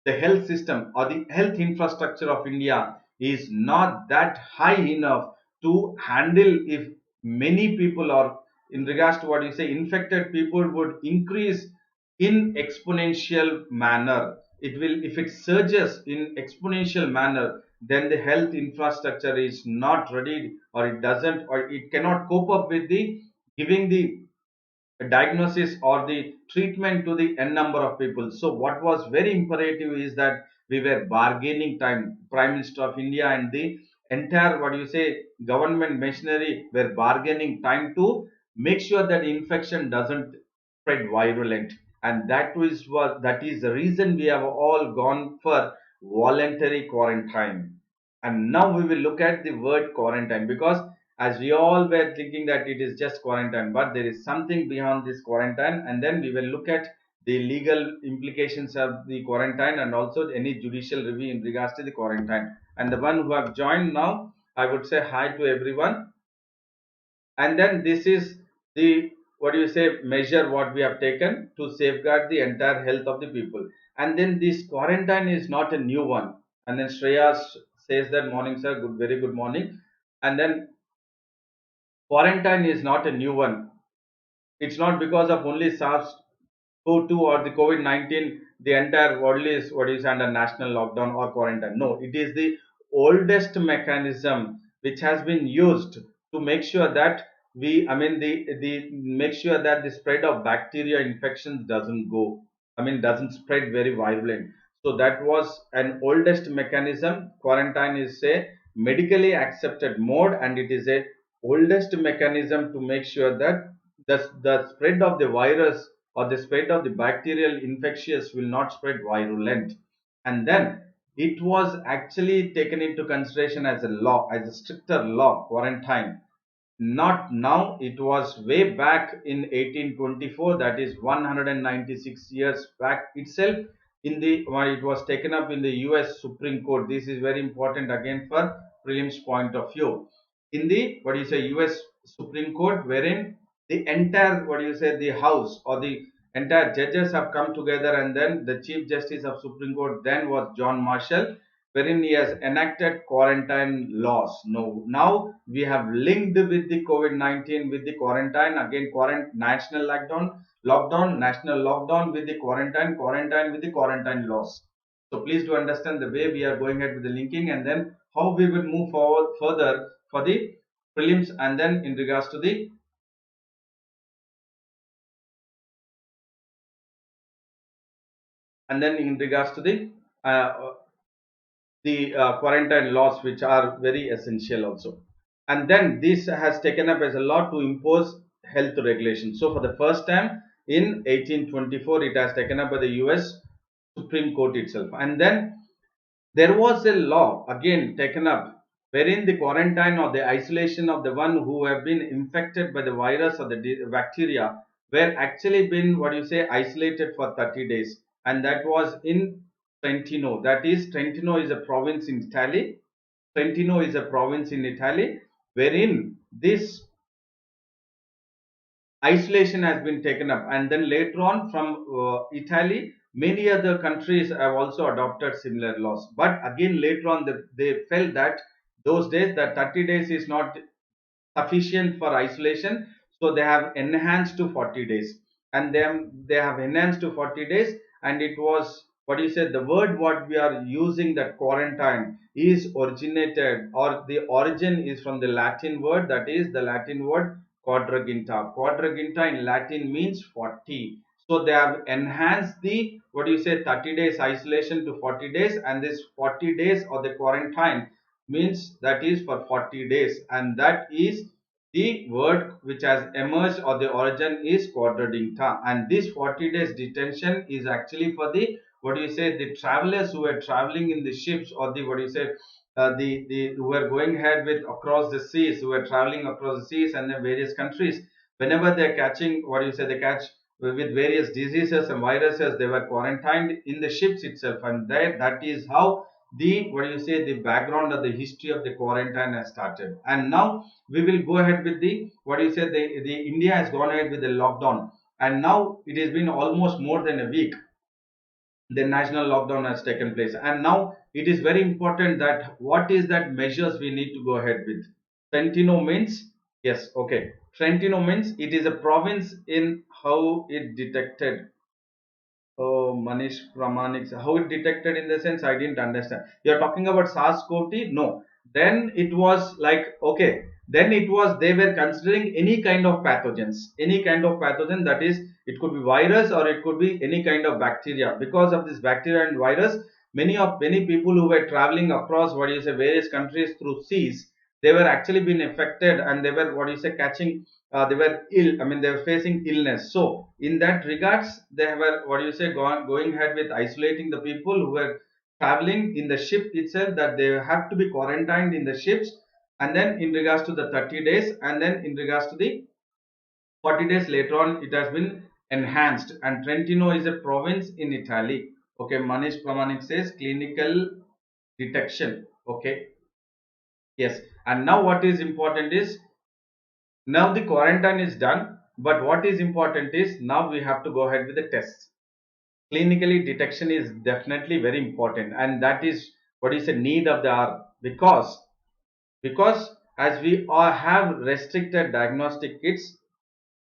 the health system or the health infrastructure of India is not that high enough to handle if many people, or in regards to what you say, infected people would increase in exponential manner. It will, if it surges in exponential manner, then the health infrastructure is not ready, or it doesn't, or it cannot cope up with the giving the diagnosis or the treatment to the n number of people. So what was very imperative is that we were bargaining time. Prime Minister of India and the entire, what do you say, government machinery were bargaining time to make sure that infection doesn't spread virulent. And that is the reason we have all gone for voluntary quarantine. And now we will look at the word quarantine, because as we all were thinking that it is just quarantine, but there is something beyond this quarantine. And then we will look at the legal implications of the quarantine, and also any judicial review in regards to the quarantine. And the one who have joined now, I would say hi to everyone. And then this is the, what do you say, measure what we have taken to safeguard the entire health of the people. And then this quarantine is not a new one. And then Shreya says that, morning sir, good, very good morning. And then quarantine is not a new one. It's not because of only SARS-CoV-2 or the COVID-19, the entire world is what is under national lockdown or quarantine. No, it is the oldest mechanism which has been used to make sure that the make sure that the spread of bacteria infections doesn't go, doesn't spread very virulent. So that was an oldest mechanism. Quarantine is a medically accepted mode, and it is a oldest mechanism to make sure that the spread of the virus or the spread of the bacterial infectious will not spread virulent. And then it was actually taken into consideration as a law, as a stricter law, quarantine. Not now, it was way back in 1824, that is 196 years back itself. In the it was taken up in the US Supreme Court. This is very important again for prelims point of view. In the, what do you say, US Supreme Court, wherein the entire, what do you say, the house or the entire judges have come together, and then the Chief Justice of Supreme Court then was John Marshall, wherein he has enacted quarantine laws. Now we have linked with the COVID-19 with the quarantine, again national lockdown, national lockdown with the quarantine with the quarantine laws. So please do understand the way we are going ahead with the linking, and then how we will move forward further for the prelims, and then in regards to the uh, quarantine laws, which are very essential also. And then this has taken up as a law to impose health regulations. So for the first time in 1824, it has taken up by the US Supreme Court itself. And then there was a law again taken up, wherein the quarantine or the isolation of the one who have been infected by the virus or the bacteria were actually been, what you say, isolated for 30 days. And that was in Trentino. That is, Trentino is a province in Italy. Trentino is a province in Italy, wherein this isolation has been taken up. And then later on, from Italy, many other countries have also adopted similar laws. But again, later on, they felt that those days, that 30 days is not sufficient for isolation, so they have enhanced to 40 days. And then they have enhanced to 40 days. And it was, what you said, the word what we are using, that quarantine, is originated, or the origin is from the Latin word, that is the Latin word quadraginta. Quadraginta in Latin means 40. So they have enhanced the, what do you say, 30 days isolation to 40 days, and this 40 days or the quarantine means that is for 40 days, and that is the word which has emerged, or the origin is quadraginta. And this 40 days detention is actually for the what do you say, the travelers who were traveling in the ships, or the what do you say, the who were going ahead with across the seas, who were traveling across the seas and then various countries, whenever they're catching, what do you say, they catch with various diseases and viruses, they were quarantined in the ships itself. And that is how the what do you say, the background of the history of the quarantine has started. And now we will go ahead with the what do you say, the India has gone ahead with the lockdown, and now it has been almost more than a week the national lockdown has taken place. And now it is very important that what is that measures we need to go ahead with. Trentino means, yes, okay, Trentino means it is a province in how it detected. Oh, Manish Pramanix, how it detected, in the sense I didn't understand. You're talking about SARS-CoV? No. Then it was like, okay, then it was, they were considering any kind of pathogens, any kind of pathogen, that is, it could be virus or it could be any kind of bacteria. Because of this bacteria and virus, many people who were traveling across, what do you say, various countries through seas, they were actually being affected, and they were, what do you say, catching, they were ill, I mean they were facing illness. So in that regards, they were, what do you say, going ahead with isolating the people who were traveling in the ship itself, that they have to be quarantined in the ships. And then in regards to the 30 days, and then in regards to the 40 days later on, it has been enhanced. And Trentino is a province in Italy. Okay, Manish Pramanik says clinical detection. Okay, yes. And now what is important is, now the quarantine is done, but what is important is now we have to go ahead with the tests. Clinically detection is definitely very important, and that is what is a need of the hour. Because as we all have restricted diagnostic kits,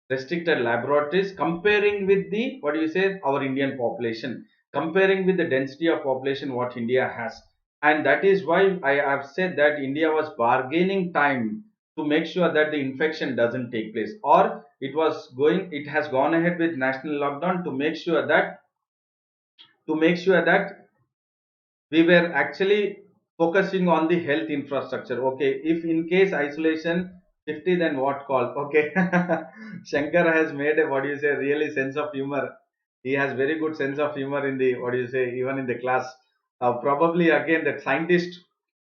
restricted laboratories, comparing with the, what do you say, our Indian population, comparing with the density of population what India has. And that is why I have said that India was bargaining time to make sure that the infection doesn't take place, or it has gone ahead with national lockdown to make sure that, we were actually focusing on the health infrastructure. Okay, if in case isolation 50, then what call? Okay. Shankar has made a, what do you say, really sense of humor. He has very good sense of humor in the, what do you say, even in the class. Probably again that scientist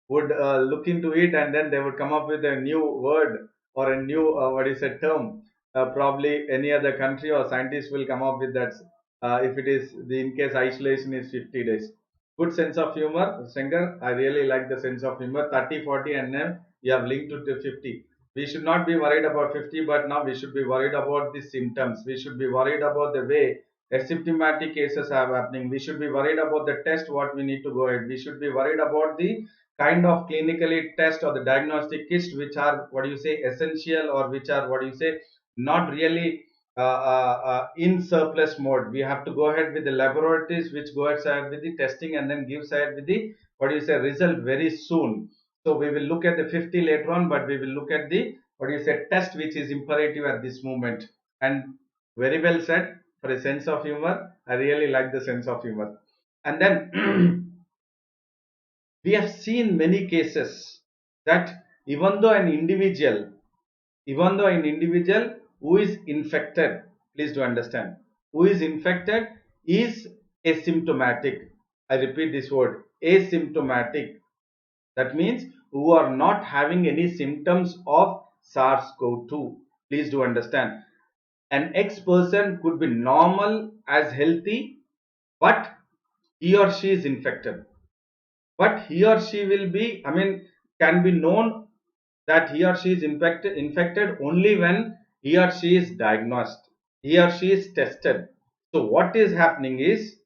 would look into it, and then they would come up with a new word or a new, what is a term. Probably any other country or scientist will come up with that, if it is the, in case isolation is 50 days. Good sense of humor, Shankar. I really like the sense of humor. 30, 40, and then you have linked to 50. We should not be worried about 50, but now we should be worried about the symptoms. We should be worried about the way asymptomatic cases are happening. We should be worried about the test what we need to go ahead. We should be worried about the kind of clinically test or the diagnostic kits which are, what do you say, essential, or which are, what do you say, not really in surplus mode. We have to go ahead with the laboratories which go ahead with the testing, and then gives ahead with the, what do you say, result very soon. So we will look at the 50 later on, but we will look at the, what do you say, test which is imperative at this moment. And very well said, for a sense of humor. I really like the sense of humor. And then we have seen many cases that even though an individual, who is infected, please do understand, who is infected is asymptomatic. I repeat this word, asymptomatic. That means who are not having any symptoms of SARS-CoV-2. Please do understand. An X person could be normal as healthy, but he or she is infected. But he or she will be, I mean, can be known that he or she is infected only when he or she is diagnosed, he or she is tested. So what is happening is,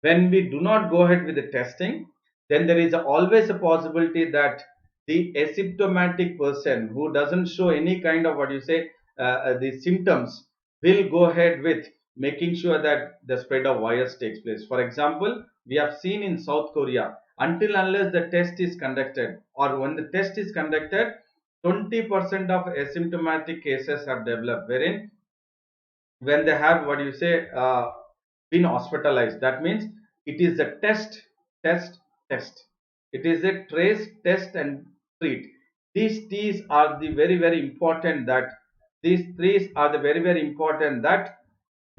when we do not go ahead with the testing, then there is always a possibility that the asymptomatic person who doesn't show any kind of, what you say, the symptoms, will go ahead with making sure that the spread of virus takes place. For example, we have seen in South Korea, until unless the test is conducted, or when the test is conducted, 20% of asymptomatic cases have developed, wherein when they have, what do you say, been hospitalized. That means it is a test test, it is a trace, test, and treat. These T's are the very very important, that these threes are the very very important, that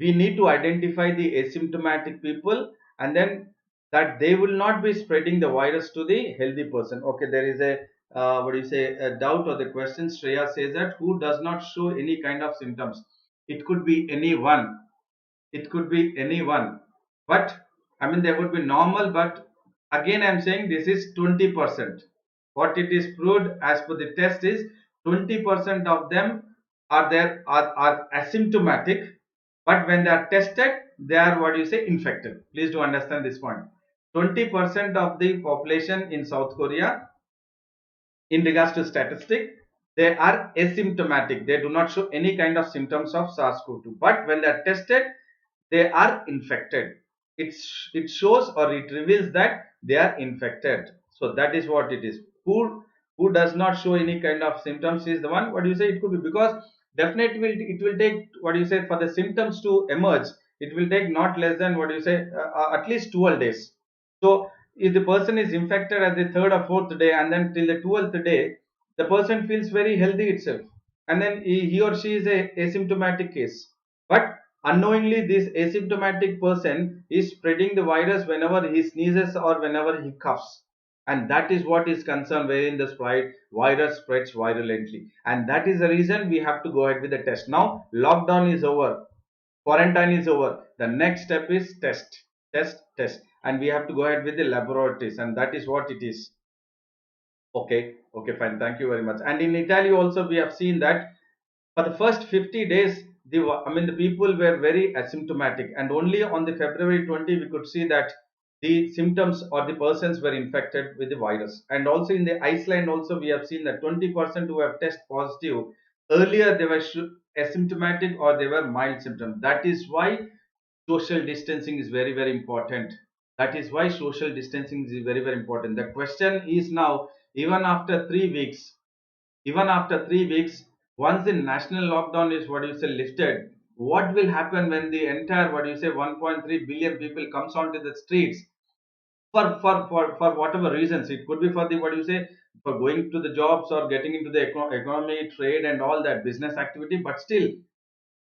we need to identify the asymptomatic people, and then that they will not be spreading the virus to the healthy person. Okay, there is a what do you say, a doubt or the question. Shreya says that who does not show any kind of symptoms. It could be anyone, it could be anyone, but I mean there would be normal, but again I'm saying this is 20%. What it is proved as per the test is 20% of them are there are asymptomatic, but when they are tested they are what you say infected. Please do understand this point. 20% of the population in South Korea, in regards to statistic, they are asymptomatic, they do not show any kind of symptoms of SARS-CoV-2, but when they are tested they are infected. It shows or it reveals that they are infected. So that is what it is. Who does not show any kind of symptoms is the one, what do you say, it could be, because definitely it will take, what do you say, for the symptoms to emerge, it will take not less than, what do you say, at least 12 days. So if the person is infected at the third or fourth day, and then till the 12th day the person feels very healthy itself, and then he or she is a asymptomatic case, but unknowingly this asymptomatic person is spreading the virus whenever he sneezes or whenever he coughs, and that is what is concerned, wherein the virus spreads virulently, and that is the reason we have to go ahead with the test. Now lockdown is over, quarantine is over, the next step is test, and we have to go ahead with the laboratories, and that is what it is. Okay, okay, fine, thank you very much. And in Italy also we have seen that for the first 50 days the people were very asymptomatic, and only on the February 20 we could see that the symptoms or the persons were infected with the virus. And also in the Iceland also we have seen that 20% who have test positive, earlier they were asymptomatic or they were mild symptoms. That is why social distancing is very very important. That is why social distancing is very very important. The question is now, even after 3 weeks, even after 3 weeks, once the national lockdown is, what you say, lifted, what will happen when the entire, what you say, 1.3 billion people comes onto the streets for whatever reasons? It could be for the, what you say, for going to the jobs or getting into the economy, trade and all that business activity, but still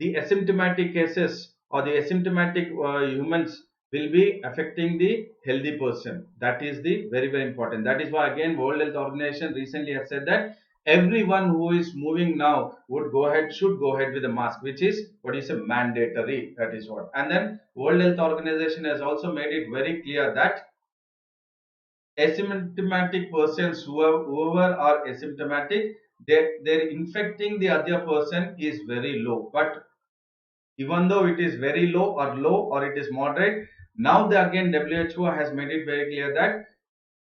the asymptomatic cases or the asymptomatic humans will be affecting the healthy person. That is the very very important. That is why again World Health Organization recently has said that everyone who is moving now should go ahead with a mask, which is, what is a mandatory. That is what. And then World Health Organization has also made it very clear that asymptomatic persons, whoever are asymptomatic, their infecting the other person is very low. But even though it is very low or it is moderate, now the again WHO has made it very clear that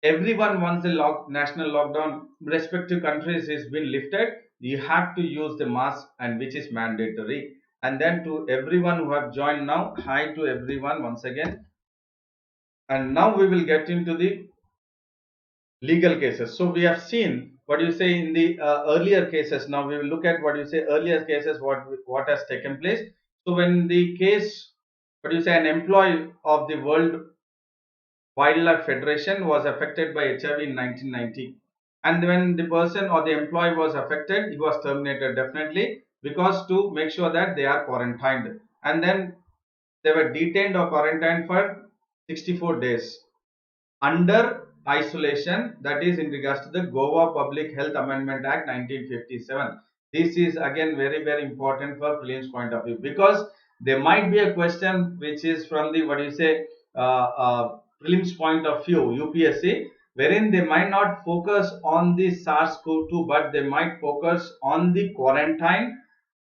everyone, once the national lockdown respective countries is been lifted, you have to use the mask, and which is mandatory. And then to everyone who have joined now, hi to everyone once again. And now we will get into the legal cases. So we have seen, what you say, in the earlier cases. Now we will look at, what you say, earlier cases, what has taken place. So when the case, what you say, an employee of the World Wildlife Federation was affected by HIV in 1990, and when the person or the employee was affected, he was terminated definitely, because to make sure that they are quarantined, and then they were detained or quarantined for 64 days under isolation. That is in regards to the Goa Public Health Amendment Act 1957. This is again very very important for prelims point of view, because there might be a question which is from the, what do you say, prelims point of view, UPSC, wherein they might not focus on the SARS-CoV-2, but they might focus on the quarantine,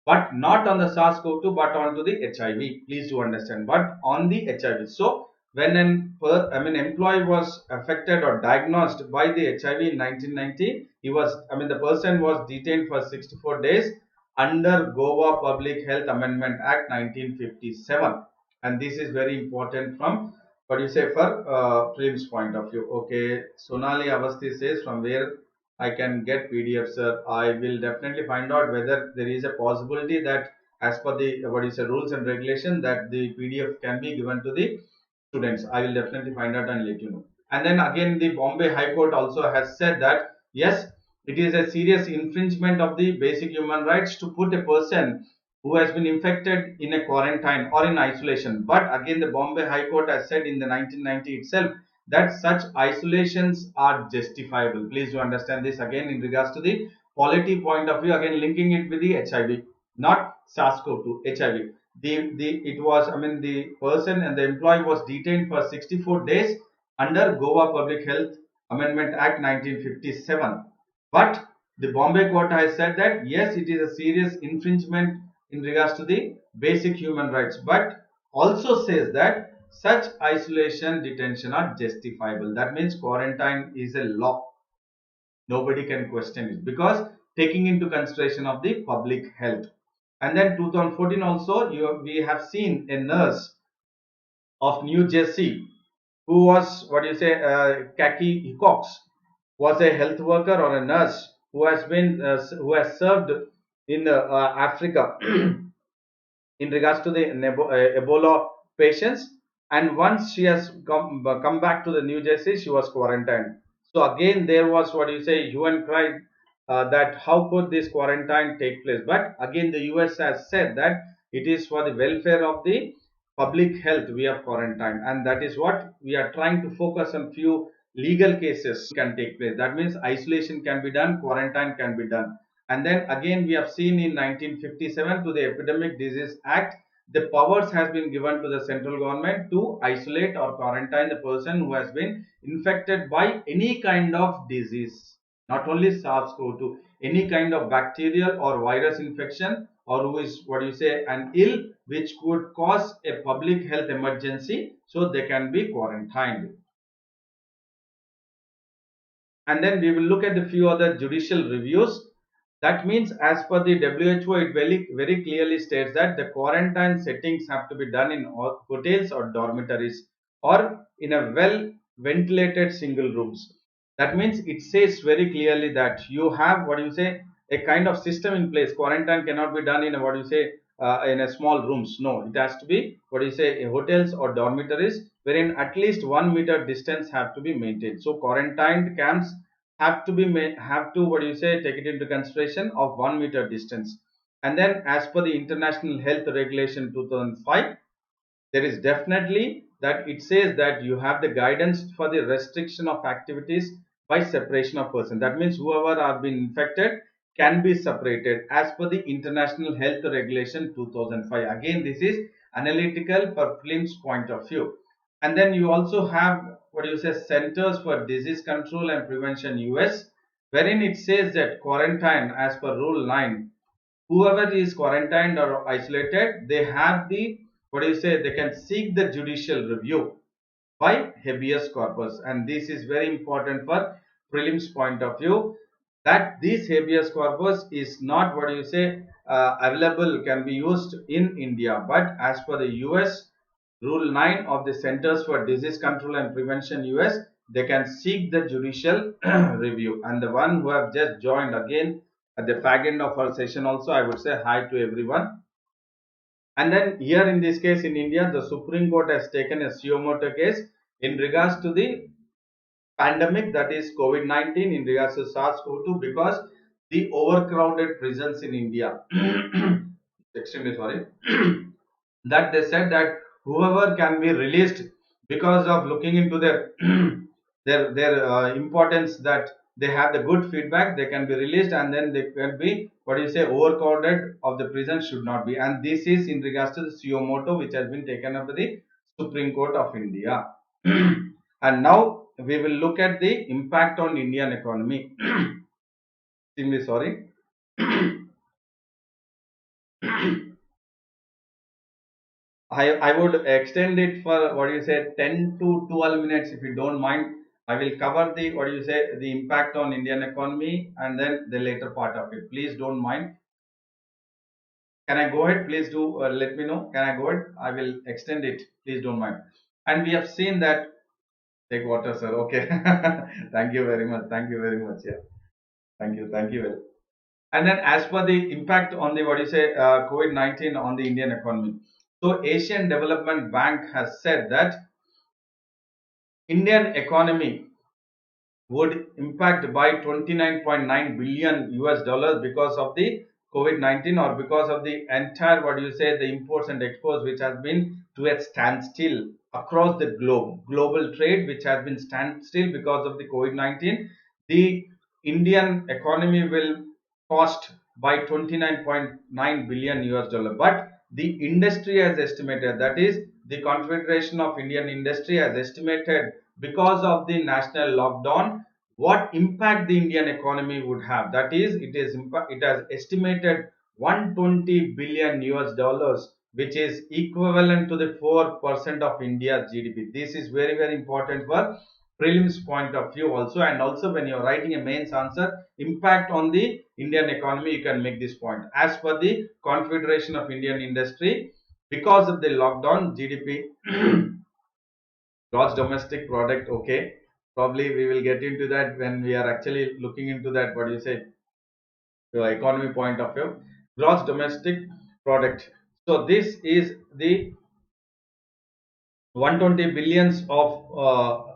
but not on the SARS-CoV-2, but onto the HIV. Please do understand, but on the HIV. So when an employee was affected or diagnosed by the HIV in 1990, the person was detained for 64 days under Goa Public Health Amendment Act 1957, and this is very important from, what do you say, for prelims point of view. Okay, Sonali Avasti says, from where I can get PDF, sir? I will definitely find out whether there is a possibility that, as per the, what is the rules and regulation, that the PDF can be given to the students. I will definitely find out and let you know. And then again, the Bombay High Court also has said that yes, it is a serious infringement of the basic human rights to put a person who has been infected in a quarantine or in isolation. But again, the Bombay High Court has said in the 1990 itself that such isolations are justifiable. Please do understand this again in regards to the polity point of view, again linking it with the HIV, not SARS-CoV-2, HIV. It was, I mean, the person and the employee was detained for 64 days under Goa Public Health Amendment Act 1957. But the Bombay court has said that yes, it is a serious infringement in regards to the basic human rights, but also says that such isolation detention are justifiable. That means quarantine is a law. Nobody can question it because taking into consideration of the public health. And then 2014 also, we have seen a nurse of New Jersey who was, what do you say, Kaki Cox, was a health worker or a nurse who has been who has served in Africa in regards to the Ebola patients. And once she has come back to the New Jersey, she was quarantined. So again, there was, what do you say, hue and cry that how could this quarantine take place. But again, the US has said that it is for the welfare of the public health we have quarantined, and that is what we are trying to focus on. Few legal cases can take place. That means isolation can be done, quarantine can be done. And then again, we have seen in 1957 to the Epidemic Disease Act, the powers has been given to the central government to isolate or quarantine the person who has been infected by any kind of disease, not only SARS-CoV-2, any kind of bacterial or virus infection, or who is, what do you say, an ill which could cause a public health emergency, so they can be quarantined. And then we will look at the few other judicial reviews. That means as per the WHO, it very clearly states that the quarantine settings have to be done in hotels or dormitories or in a well ventilated single rooms. That means it says very clearly that you have, what do you say, a kind of system in place. Quarantine cannot be done in a, what do you say, in a small rooms. No, it has to be, what do you say, hotels or dormitories wherein at least 1 meter distance have to be maintained. So quarantined camps have to be what do you say, take it into consideration of 1 meter distance. And then as per the International Health Regulation 2005, there is definitely that it says that you have the guidance for the restriction of activities by separation of person. That means whoever are been infected can be separated as per the International Health Regulation 2005. Again, this is analytical for films point of view. And then you also have, what do you say, Centers for Disease Control and Prevention US, wherein it says that quarantine as per Rule 9, whoever is quarantined or isolated, they have the, what do you say, they can seek the judicial review by habeas corpus. And this is very important for prelims point of view, that this habeas corpus is not, what do you say, available, can be used in India, but as per the US Rule 9 of the Centers for Disease Control and Prevention US, they can seek the judicial review. And the one who have just joined, again at the fag end of our session also, I would say hi to everyone. And then here in this case in India, the Supreme Court has taken a suo motu case in regards to the pandemic, that is COVID-19, in regards to SARS-CoV-2, because the overcrowded prisons in India, extremely sorry, that they said that whoever can be released because of looking into their their importance, that they have the good feedback, they can be released, and then they can be, what do you say, overcrowded of the prison should not be. And this is in regards to the suo motu which has been taken up by the Supreme Court of India. And now we will look at the impact on Indian economy. Extremely sorry. I would extend it for, what do you say, 10 to 12 minutes if you don't mind. I will cover the, what do you say, the impact on Indian economy and then the later part of it. Please don't mind. Can I go ahead? Please do let me know. Can I go ahead? I will extend it. Please don't mind. And we have seen that. Take water, sir. Okay. Thank you very much. Thank you very much. Yeah. Thank you. Thank you. Well. And then as per the impact on the, what do you say, COVID-19 on the Indian economy. So Asian Development Bank has said that Indian economy would impact by 29.9 billion US dollars because of the COVID-19 or because of the entire, what do you say, the imports and exports which has been to a standstill across the globe, global trade which has been standstill because of the COVID-19, the Indian economy will cost by 29.9 billion US dollar. But the industry has estimated, that is the Confederation of Indian Industry has estimated, because of the national lockdown, what impact the Indian economy would have. That is, it has estimated 120 billion US dollars, which is equivalent to the 4% of India's GDP. This is very, very important for prelims point of view also, and also when you're writing a mains answer, impact on the Indian economy, you can make this point. As per the Confederation of Indian Industry, because of the lockdown, GDP, gross domestic product, okay, probably we will get into that when we are actually looking into that, what do you say, economy point of view, gross domestic product. So this is the 120 billions of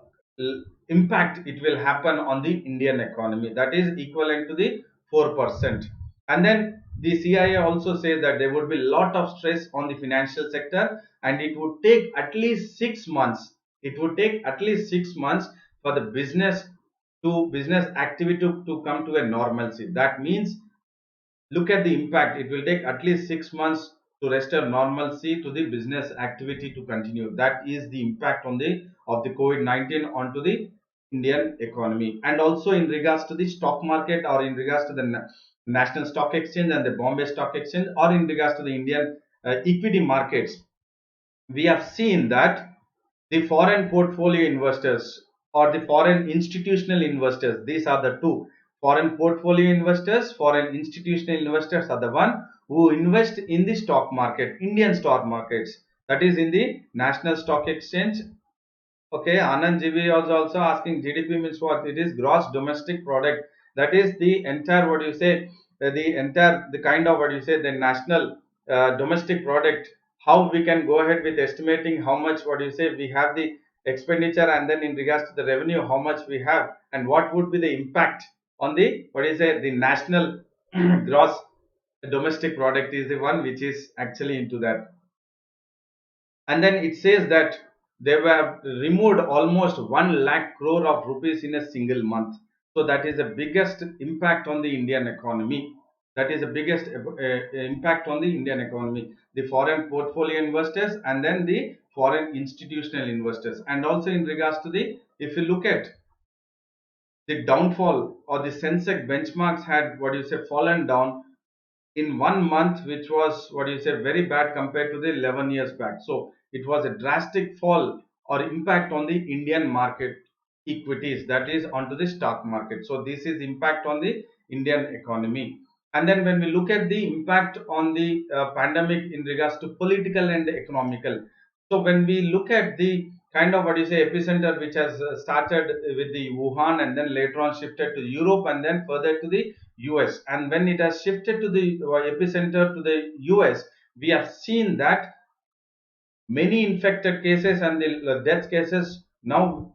impact it will happen on the Indian economy, that is equivalent to the 4%. And then the CIA also says that there would be a lot of stress on the financial sector, and it would take at least 6 months, it would take at least 6 months for the business activity to come to a normalcy. That means, look at the impact, it will take at least 6 months to restore normalcy to the business activity to continue. That is the impact on the of the COVID-19 onto the Indian economy. And also in regards to the stock market, or in regards to the National Stock Exchange and the Bombay Stock Exchange, or in regards to the Indian equity markets, we have seen that the foreign portfolio investors or the foreign institutional investors, these are the two: foreign portfolio investors, foreign institutional investors are the one who invest in the stock market, Indian stock markets, that is in the National Stock Exchange. Okay, Anand GB was also asking, GDP means what? It is gross domestic product. That is the entire, what do you say, the entire, the kind of, what do you say, the national domestic product. How we can go ahead with estimating how much, what do you say, we have the expenditure, and then in regards to the revenue, how much we have, and what would be the impact on the, what do you say, the national gross domestic product is the one which is actually into that. And then it says that they were removed almost 1 lakh crore of rupees in a single month. So that is the biggest impact on the Indian economy. That is the biggest impact on the Indian economy. The foreign portfolio investors, and then the foreign institutional investors. And also in regards to the, if you look at the downfall, or the Sensex benchmarks had, what do you say, fallen down in 1 month, which was, what do you say, very bad compared to the 11 years back. So it was a drastic fall or impact on the Indian market equities, that is onto the stock market. So this is impact on the Indian economy. And then when we look at the impact on the pandemic in regards to political and economical, so when we look at the kind of, what do you say, epicenter which has started with the Wuhan, and then later on shifted to Europe, and then further to the US. And when it has shifted to the epicenter to the US, we have seen that many infected cases and the death cases now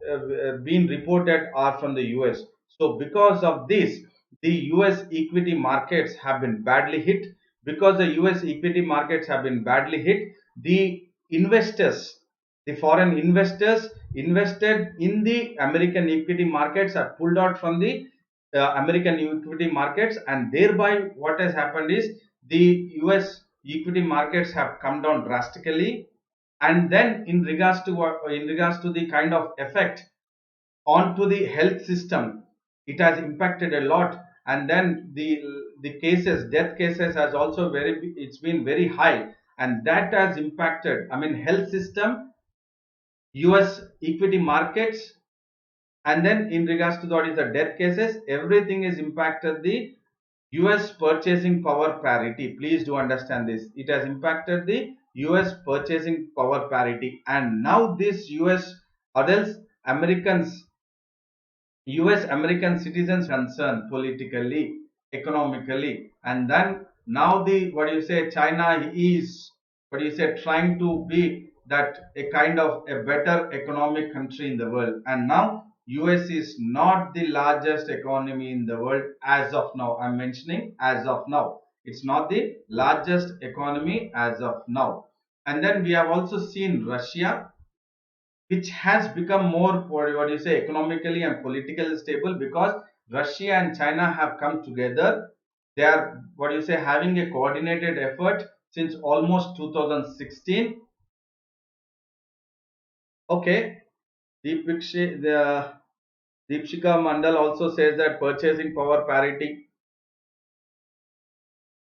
being reported are from the US. So because of this, the US equity markets have been badly hit. Because the US equity markets have been badly hit, the investors, the foreign investors invested in the American equity markets are pulled out from the American equity markets, and thereby what has happened is the US equity markets have come down drastically. And then in regards to the kind of effect onto the health system, it has impacted a lot. And then the cases, death cases has also it's been very high, and that has impacted, I mean, health system, US equity markets, and then in regards to what is the death cases, everything is impacted the US purchasing power parity. Please do understand this. It has impacted the US purchasing power parity. And now this US adults, Americans, US American citizens concerned politically, economically, and then now the, what do you say, China is, what do you say, trying to be that a kind of a better economic country in the world. And now US is not the largest economy in the world as of now. I'm mentioning as of now. It's not the largest economy as of now. And then we have also seen Russia, which has become more what you say economically and politically stable, because Russia and China have come together. They are what you say having a coordinated effort since almost 2016. Okay, the Deepshika Mandal also says that purchasing power parity,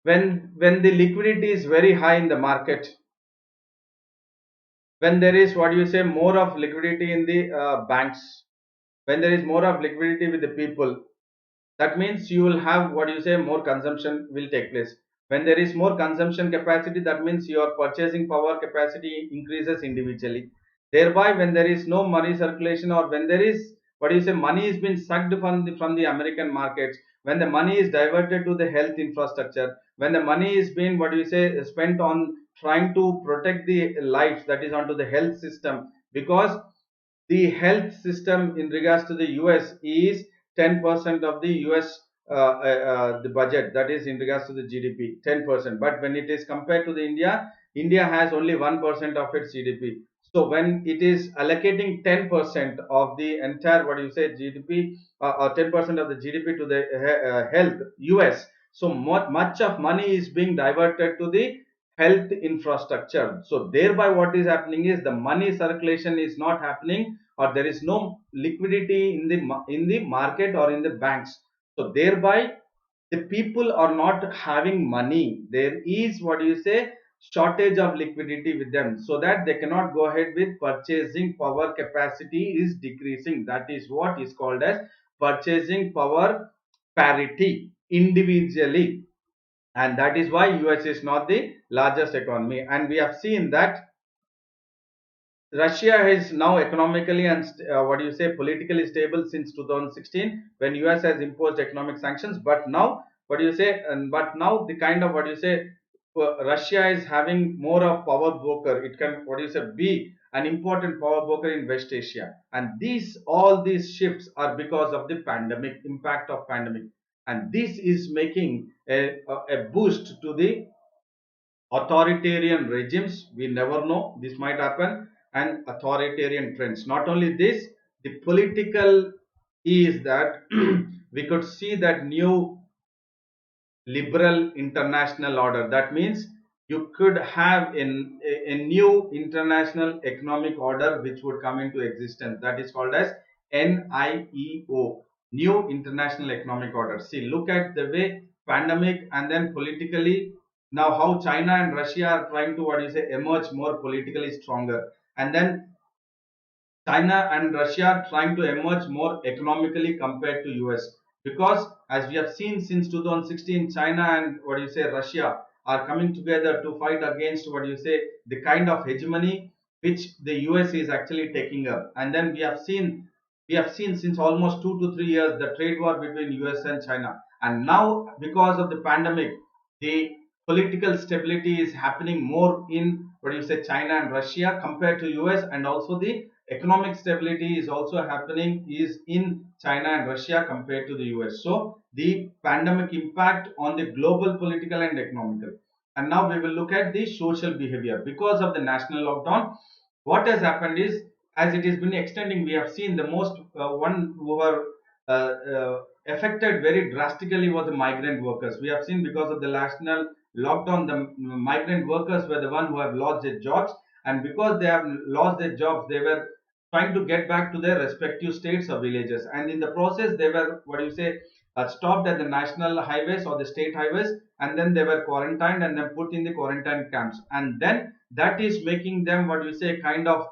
when the liquidity is very high in the market, when there is what you say more of liquidity in the banks, when there is more of liquidity with the people, that means you will have what you say more consumption will take place. When there is more consumption capacity, that means your purchasing power capacity increases individually. Thereby, when there is no money circulation, or when there is what you say money is being sucked from the American markets, when the money is diverted to the health infrastructure, when the money is being what you say spent on trying to protect the lives, that is onto the health system, because the health system in regards to the US is 10% of the US the budget, that is in regards to the GDP, 10%. But when it is compared to the India, India has only 1% of its GDP. So when it is allocating 10% of the entire what you say GDP, or 10% of the GDP to the health US, so much of money is being diverted to the health infrastructure. So thereby what is happening is the money circulation is not happening, or there is no liquidity in the market or in the banks. So thereby the people are not having money. There is what you say shortage of liquidity with them, so that they cannot go ahead with purchasing power capacity is decreasing. That is what is called as purchasing power parity individually, and that is why US is not the largest economy. And we have seen that Russia is now economically and what do you say politically stable since 2016, when US has imposed economic sanctions. But now what do you say? And but now the kind of what do you say Russia is having more of power broker. It can what do you say be an important power broker in West Asia, and these all these shifts are because of the pandemic impact of pandemic, and this is making a boost to the authoritarian regimes. We never know, this might happen, and authoritarian trends. Not only this, the political is that we could see that new liberal international order. That means you could have a new international economic order which would come into existence. That is called as NIEO, New International Economic Order. See, look at the way pandemic and then politically now how China and Russia are trying to what you say emerge more politically stronger, and then China and Russia are trying to emerge more economically compared to US, because as we have seen since 2016, China and what you say Russia are coming together to fight against what you say the kind of hegemony which the US is actually taking up. And then we have seen since almost 2 to 3 years the trade war between US and China, and now because of the pandemic, the political stability is happening more in what you say China and Russia compared to US, and also the economic stability is also happening is in China and Russia compared to the US. So the pandemic impact on the global political and economical. And now we will look at the social behavior because of the national lockdown. What has happened is, as it has been extending, we have seen the most one who were affected very drastically was the migrant workers. We have seen because of the national lockdown, the migrant workers were the one who have lost their jobs, and because they have lost their jobs, they were trying to get back to their respective states or villages, and in the process they were what do you say stopped at the national highways or the state highways, and then they were quarantined and then put in the quarantine camps, and then that is making them what do you say kind of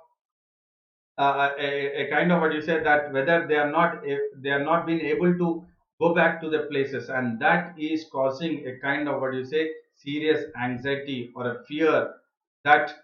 a kind of what you say that whether they are not being able to go back to the places, and that is causing a kind of what you say serious anxiety or a fear that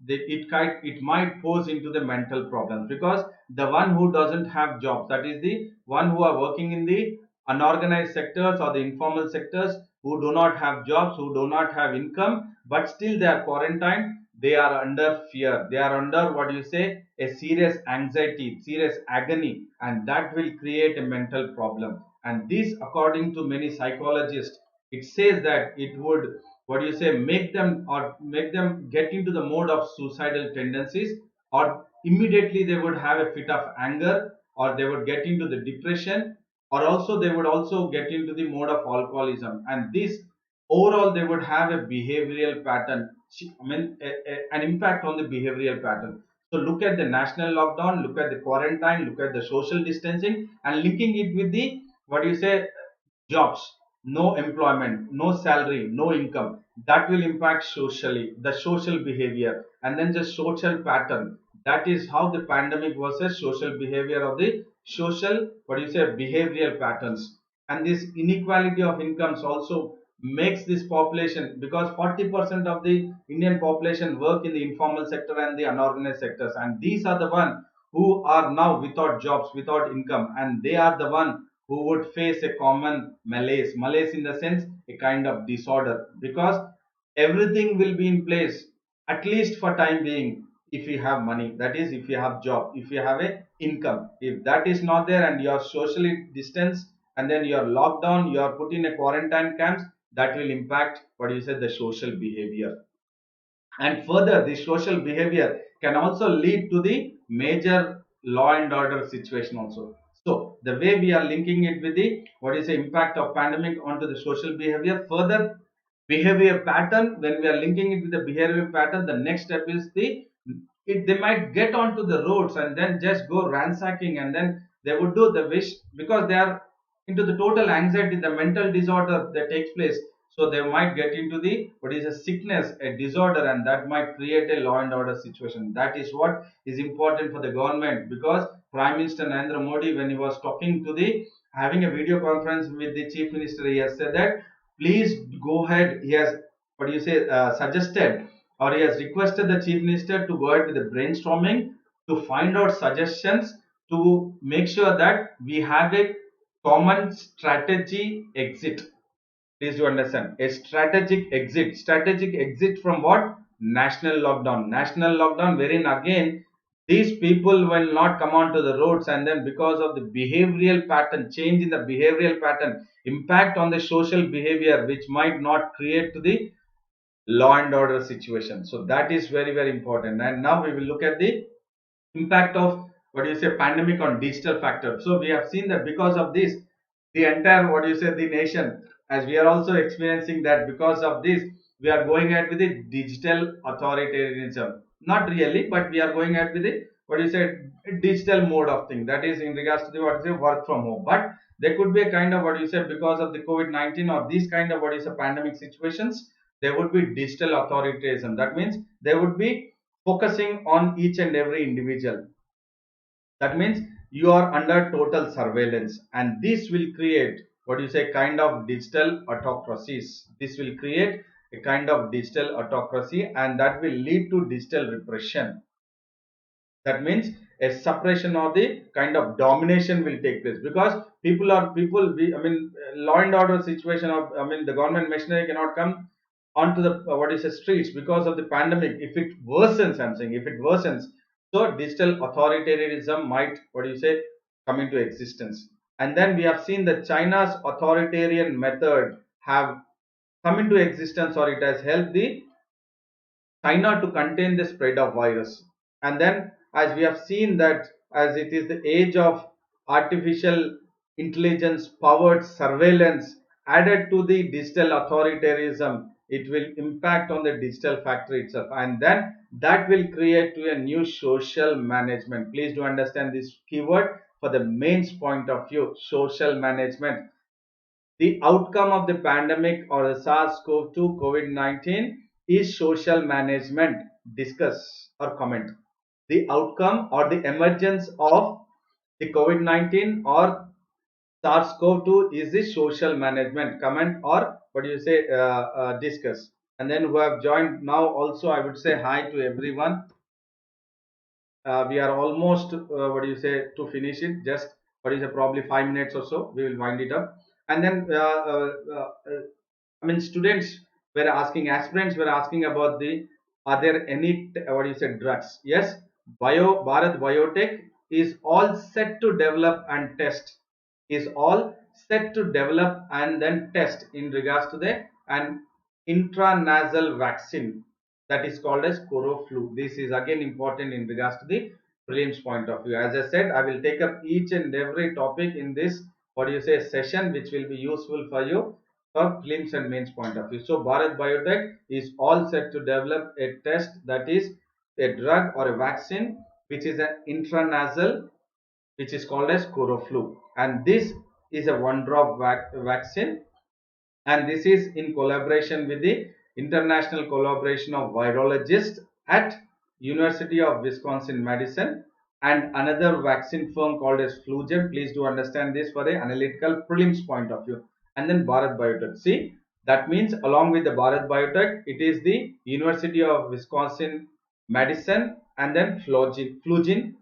it might pose into the mental problems, because the one who doesn't have jobs, that is the one who are working in the unorganized sectors or the informal sectors, who do not have jobs, who do not have income, but still they are quarantined, they are under fear, they are under what you say a serious anxiety, serious agony, and that will create a mental problem. And this according to many psychologists it says that it would, what do you say, make them get into the mode of suicidal tendencies, or immediately they would have a fit of anger, or they would get into the depression, or also they would also get into the mode of alcoholism. And this overall they would have a behavioral pattern, an impact on the behavioral pattern. So look at the national lockdown, look at the quarantine, look at the social distancing, and linking it with the, what do you say, jobs, no employment, no salary, no income. That will impact socially, the social behavior, and then the social pattern. That is how the pandemic versus social behavior of the social, what do you say, behavioral patterns. And this inequality of incomes also makes this population, because 40% of the Indian population work in the informal sector and the unorganized sectors, and these are the one who are now without jobs, without income, and they are the one who would face a common malaise in the sense a kind of disorder, because everything will be in place, at least for time being, if you have money, that is if you have job, if you have a income. If that is not there and you are socially distanced, and then you are locked down, you are put in a quarantine camps, that will impact, what you said, the social behavior. And further, the social behavior can also lead to the major law and order situation also. So the way we are linking it with the, what is the impact of pandemic onto the social behavior, further behavior pattern, when we are linking it with the behavior pattern, the next step is the, they might get onto the roads and then just go ransacking, and then they would do the wish, because they are into the total anxiety, the mental disorder that takes place. So they might get into the, what is a sickness, a disorder, and that might create a law and order situation. That is what is important for the government, because Prime Minister Narendra Modi, when he was talking to the, having a video conference with the chief minister, he has said that please go ahead. He has, what do you say, suggested, or he has requested the chief minister to go ahead with the brainstorming to find out suggestions to make sure that we have a common strategy exit. Please do understand, a strategic exit from what? National lockdown. National lockdown, wherein again these people will not come onto the roads, and then because of the behavioral pattern, change in the behavioral pattern, impact on the social behavior, which might not create to the law and order situation. So that is very, very important. And now we will look at the impact of, what do you say, pandemic on digital factor. So we have seen that because of this, the entire, what do you say, the nation, as we are also experiencing that, because of this we are going ahead with the digital authoritarianism. Not really, but we are going ahead with the, what do you say, digital mode of thing, that is in regards to the, what is the work from home. But there could be a kind of, what do you say, because of the COVID-19 or these kind of, what is the pandemic situations, there would be digital authoritarianism. That means they would be focusing on each and every individual. That means you are under total surveillance, and this will create, what you say, kind of digital autocracies. This will create a kind of digital autocracy, and that will lead to digital repression. That means a suppression of the kind of domination will take place, because people we, I mean, law and order situation of, I mean, the government machinery cannot come onto the, what is the streets because of the pandemic. If it worsens, I'm saying, if it worsens, so digital authoritarianism might, what do you say, come into existence. And then we have seen that China's authoritarian method have come into existence, or it has helped the China to contain the spread of virus. And then, as we have seen that, as it is the age of artificial intelligence powered surveillance added to the digital authoritarianism, it will impact on the digital factor itself, and then that will create to a new social management. Please do understand this keyword for the mains point of view, social management. The outcome of the pandemic or the SARS-CoV-2 COVID-19 is social management. Discuss or comment. The outcome or the emergence of the COVID-19 or SARS-CoV-2 is the social management. Comment or, what do you say, discuss. And then who have joined now also, I would say hi to everyone. We are almost, what do you say, to finish it. Just, what is it, probably 5 minutes or so we will wind it up. And then I mean, students were asking, aspirants were asking about the, are there any, what do you say, drugs? Yes, Bharat Biotech is all set to develop and test, is all set to develop and then test in regards to the an intranasal vaccine that is called as Coroflu. This is again important in regards to the prelims point of view. As I said, I will take up each and every topic in this session, which will be useful for you for prelims and mains point of view. So Bharat Biotech is all set to develop a test, that is a drug or a vaccine which is an intranasal, which is called as Coroflu, and this is a one drop vaccine, and this is in collaboration with the international collaboration of virologists at University of Wisconsin Madison and another vaccine firm called as Flugen. Please do understand this for the analytical prelims point of view. And then Bharat Biotech. See, that means along with the Bharat Biotech, it is the University of Wisconsin Madison and then Flugen,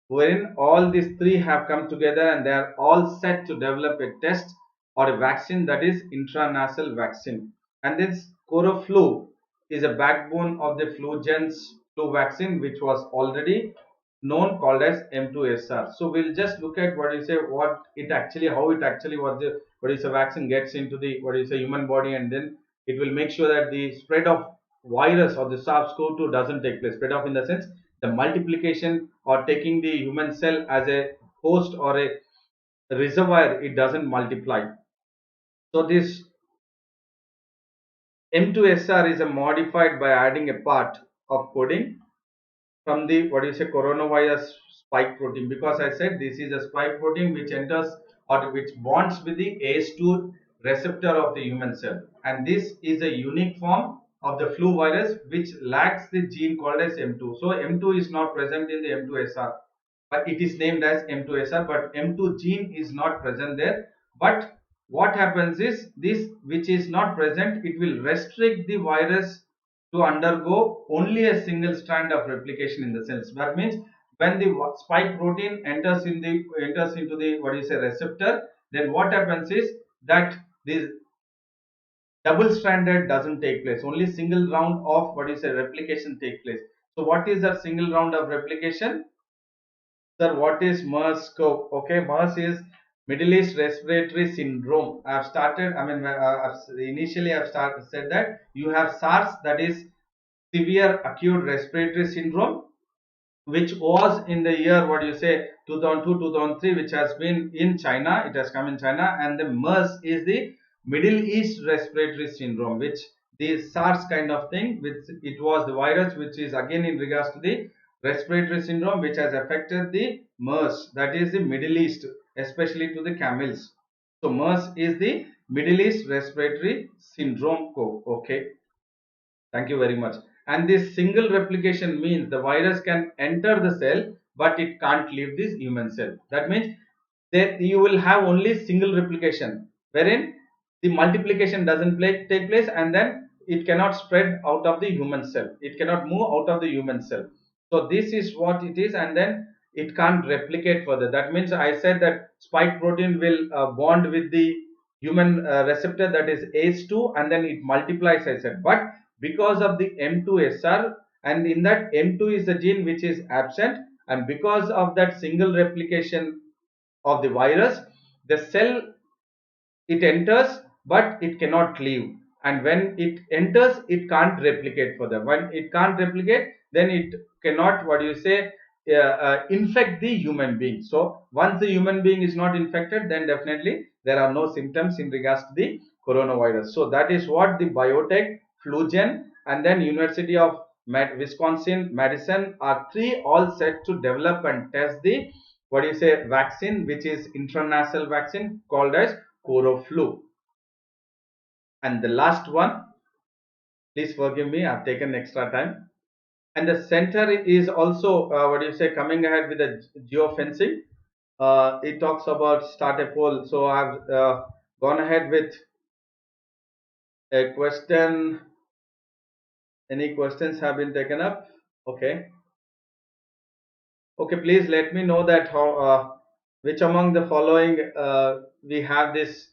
wherein all these three have come together and they are all set to develop a test or a vaccine, that is intranasal vaccine. And this Coroflu is a backbone of the Flugen's flu vaccine, which was already known, called as M2SR. So we'll just look at how it actually vaccine gets into the human body, and then it will make sure that the spread of virus or the SARS-CoV-2 doesn't take place. Spread of in the sense the multiplication or taking the human cell as a host or a reservoir, it doesn't multiply. So this M2SR is modified by adding a part of coding from the coronavirus spike protein, because I said this is a spike protein which enters or which bonds with the ACE2 receptor of the human cell, and this is a unique form of the flu virus which lacks the gene called as M2. So M2 is not present in the M2SR, but it is named as M2SR, but M2 gene is not present there. But what happens is, this which is not present, it will restrict the virus to undergo only a single strand of replication in the cells. That means when the spike protein enters into the receptor, then what happens is that this double stranded doesn't take place, only single round of replication take place. So what is that single round of replication? Sir, what is MERS scope? Okay, MERS is Middle East Respiratory Syndrome. I have started, initially I have said that you have SARS, that is severe acute respiratory syndrome, which was in the year 2002 2003, which has been in China. It has come in China. And the MERS is the Middle East Respiratory Syndrome, which the SARS kind of thing, which it was the virus which is again in regards to the respiratory syndrome, which has affected the MERS, that is the Middle East, especially to the camels. So MERS is the Middle East Respiratory Syndrome. Okay, thank you very much. And this single replication means the virus can enter the cell, but it can't leave this human cell. That means that you will have only single replication, wherein the multiplication doesn't take place, and then it cannot spread out of the human cell. It cannot move out of the human cell. So this is what it is, and then it can't replicate further. That means I said that spike protein will bond with the human receptor, that is ACE2, and then it multiplies, I said. But because of the M2SR, and in that M2 is the gene which is absent, and because of that single replication of the virus, the cell, it enters but it cannot leave, and when it enters it can't replicate further. When it can't replicate, then it cannot infect the human being. So once the human being is not infected, then definitely there are no symptoms in regards to the coronavirus. So that is what the biotech, Flugen, and then University of Wisconsin Madison are three all set to develop and test the vaccine, which is intranasal vaccine called as Coroflu. And the last one, please forgive me, I've taken extra time. And the center is also coming ahead with the geofencing. It talks about start a poll. So I've gone ahead with a question. Any questions have been taken up? Okay. Okay, please let me know that how which among the following we have this.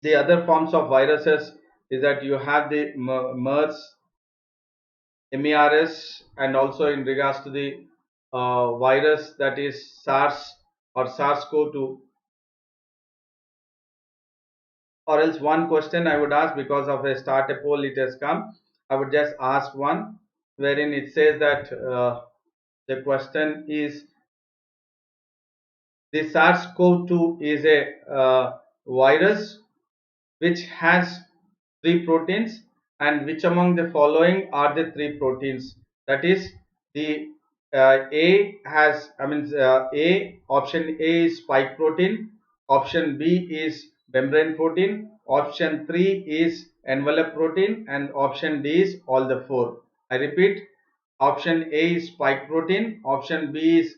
The other forms of viruses is that you have the MERS, MERS, and also in regards to the virus, that is SARS or SARS-CoV-2? Or else one question I would ask, because of a start a poll it has come, I would just ask one, wherein it says that the question is, the SARS-CoV-2 is a virus which has three proteins, and which among the following are the three proteins? That is, the A has, A, option A is spike protein, option B is membrane protein, option 3 is envelope protein, and option D is all the four. I repeat, option A is spike protein, option B is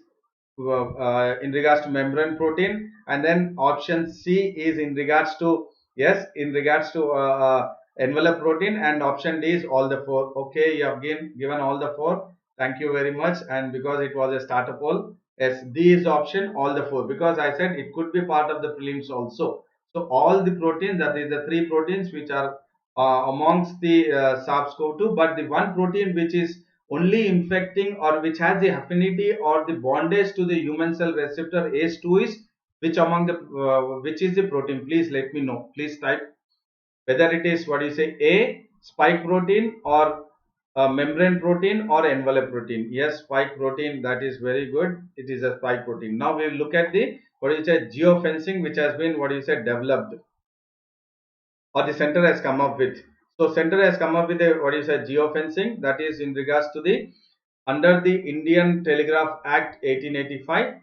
in regards to membrane protein, and then option C is in regards to, yes, in regards to envelope protein, and option D is all the four. Okay, you have given all the four. Thank you very much. And because it was a starter poll, yes, D is option, all the four, because I said it could be part of the prelims also. So all the proteins, that is the three proteins which are amongst the SARS-CoV-2, but the one protein which is only infecting, or which has the affinity or the bondage to the human cell receptor ACE2 is which among the which is the protein? Please let me know. Please type whether it is, what you say, A, spike protein, or membrane protein, or envelope protein. Yes, spike protein, that is very good. It is a spike protein. Now we will look at the, what you say, geofencing, which has been, what you say, developed, or the center has come up with. So center has come up with a, what is a geofencing, that is in regards to the, under the Indian Telegraph Act 1885,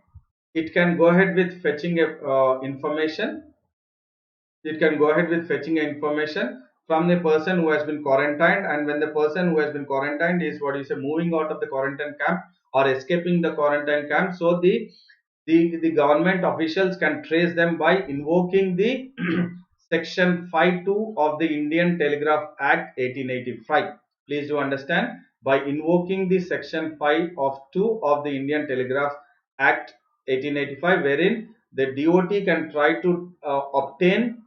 it can go ahead with fetching a information. It can go ahead with fetching information from the person who has been quarantined, and when the person who has been quarantined is, what is a, moving out of the quarantine camp or escaping the quarantine camp, so the government officials can trace them by invoking the section 5(2) of the Indian Telegraph Act 1885. Please do understand, by invoking the section 5 of 2 of the Indian Telegraph Act 1885, wherein the DOT can try to obtain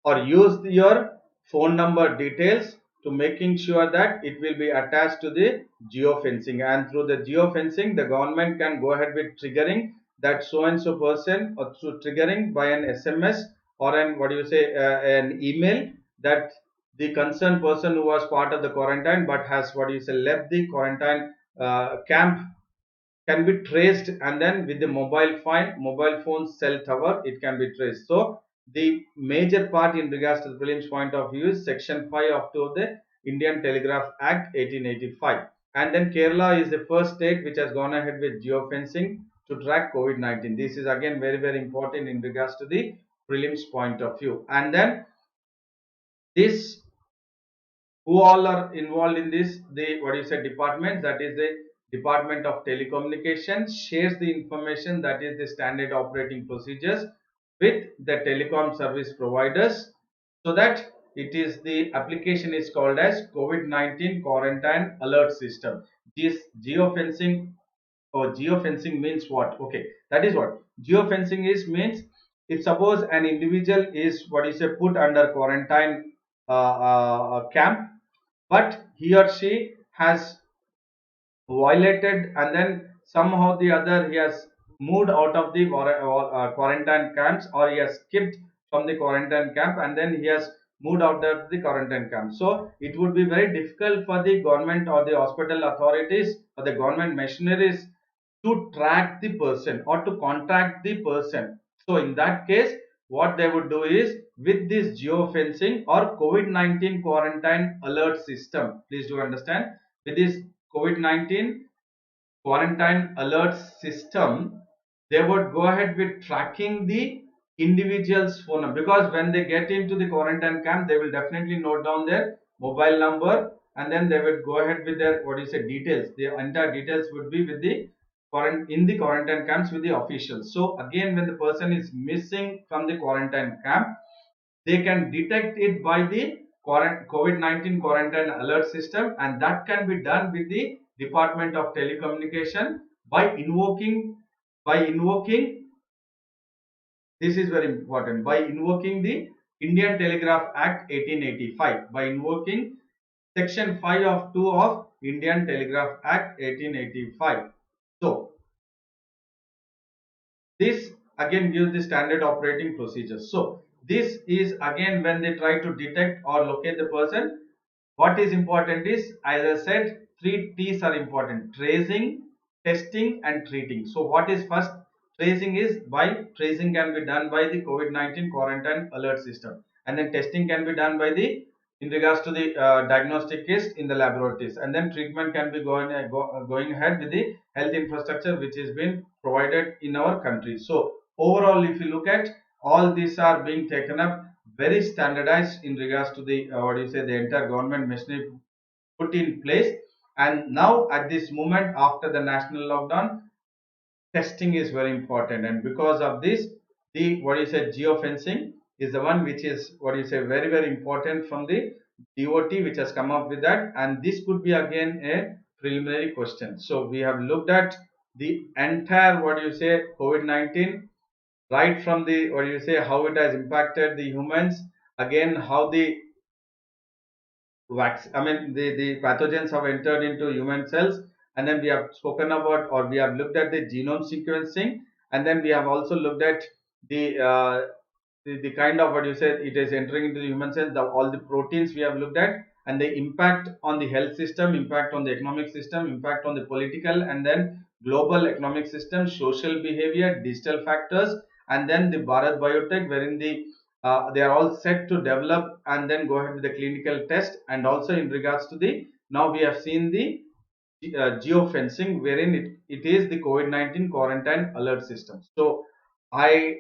or use your phone number details to making sure that it will be attached to the geofencing, and through the geofencing the government can go ahead with triggering that so and so person, or through triggering by an SMS or an, what do you say, an email, that the concerned person who was part of the quarantine but has, what do you say, left the quarantine camp, can be traced, and then with the mobile phone cell tower it can be traced. So the major part in regards to the prelims point of view is section 5 of the Indian Telegraph Act 1885. And then Kerala is the first state which has gone ahead with geofencing to track COVID-19. This is again very, very important in regards to the prelims point of view. And then this, who all are involved in this, the, what is a department, that is the Department of Telecommunications, shares the information, that is the standard operating procedures, with the telecom service providers, so that it is, the application is called as COVID-19 quarantine alert system. This geofencing, or geofencing means what? Okay, that is what geofencing is, means if suppose an individual is, what is a, put under quarantine camp, but he or she has violated, and then somehow the other he has moved out of the quarantine camps, or he has skipped from the quarantine camp and then he has moved out of the quarantine camp. So it would be very difficult for the government or the hospital authorities or the government machineries to track the person or to contact the person. So in that case, what they would do is, with this geofencing or COVID-19 quarantine alert system, please do understand, with this COVID-19 quarantine alert system, they would go ahead with tracking the individual's phone number, because when they get into the quarantine camp, they will definitely note down their mobile number, and then they would go ahead with their, what is it, details. The entire details would be with the in the quarantine camps with the officials. So again, when the person is missing from the quarantine camp, they can detect it by the COVID-19 quarantine alert system, and that can be done with the Department of Telecommunication by invoking, this is very important, by invoking the Indian Telegraph Act 1885, by invoking section 5 of 2 of Indian Telegraph Act 1885. So This again gives the standard operating procedures. So this is again when they try to detect or locate the person. What is important is, as I said, three T's are important: tracing, testing, and treating. So what is first? Tracing is, by tracing can be done by the COVID-19 quarantine alert system, and then testing can be done by the, in regards to the diagnostic kits in the laboratories, and then treatment can be going ahead with the health infrastructure which is being provided in our country. So overall, if you look at, all these are being taken up very standardized in regards to the what do you say, the entire government machinery put in place. And now at this moment, after the national lockdown, testing is very important, and because of this, the what you say, geofencing is the one which is what you say, very very important from the DOT, which has come up with that. And this could be again a preliminary question. So we have looked at the entire what you say, COVID-19, right from the what you say, how it has impacted the humans, again how the the pathogens have entered into human cells, and then we have spoken about, or we have looked at the genome sequencing, and then we have also looked at the the kind of what you said, it is entering into the human cells, all the proteins we have looked at, and the impact on the health system, impact on the economic system, impact on the political and then global economic system, social behavior, digital factors, and then the Bharat Biotech, wherein they are all set to develop and then go ahead with the clinical test. And also in regards to the, now we have seen the geofencing, wherein it is the COVID-19 quarantine alert system. So I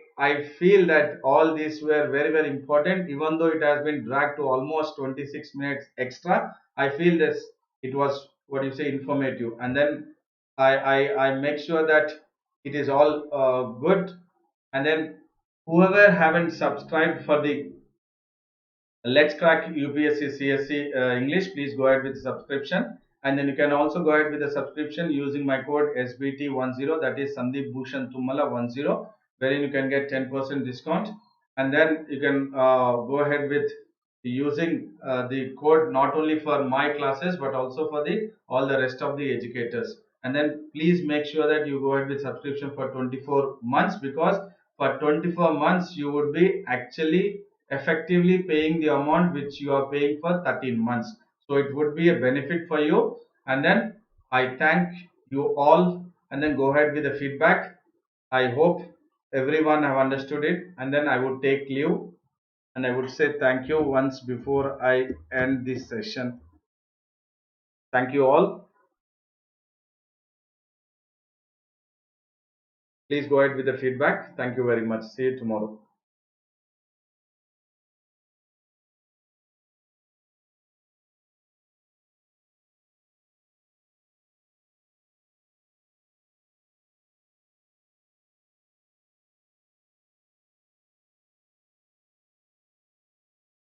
feel that all these were very very important, even though it has been dragged to almost 26 minutes extra. I feel this, it was what you say, informative, and then I make sure that it is all good. And then whoever haven't subscribed for the Let's Crack UPSC CSE English, please go ahead with subscription. And then you can also go ahead with the subscription using my code SBT10, that is Sandeep Bhushan Thummala 10, wherein you can get 10% discount. And then you can go ahead with using the code not only for my classes but also for the all the rest of the educators. And then please make sure that you go ahead with subscription for 24 months, because for 24 months you would be actually effectively paying the amount which you are paying for 13 months. So it would be a benefit for you. And then I thank you all, and then go ahead with the feedback. I hope everyone have understood it, and then I would take leave, and I would say thank you once before I end this session. Thank you all. Please go ahead with the feedback. Thank you very much. See you tomorrow.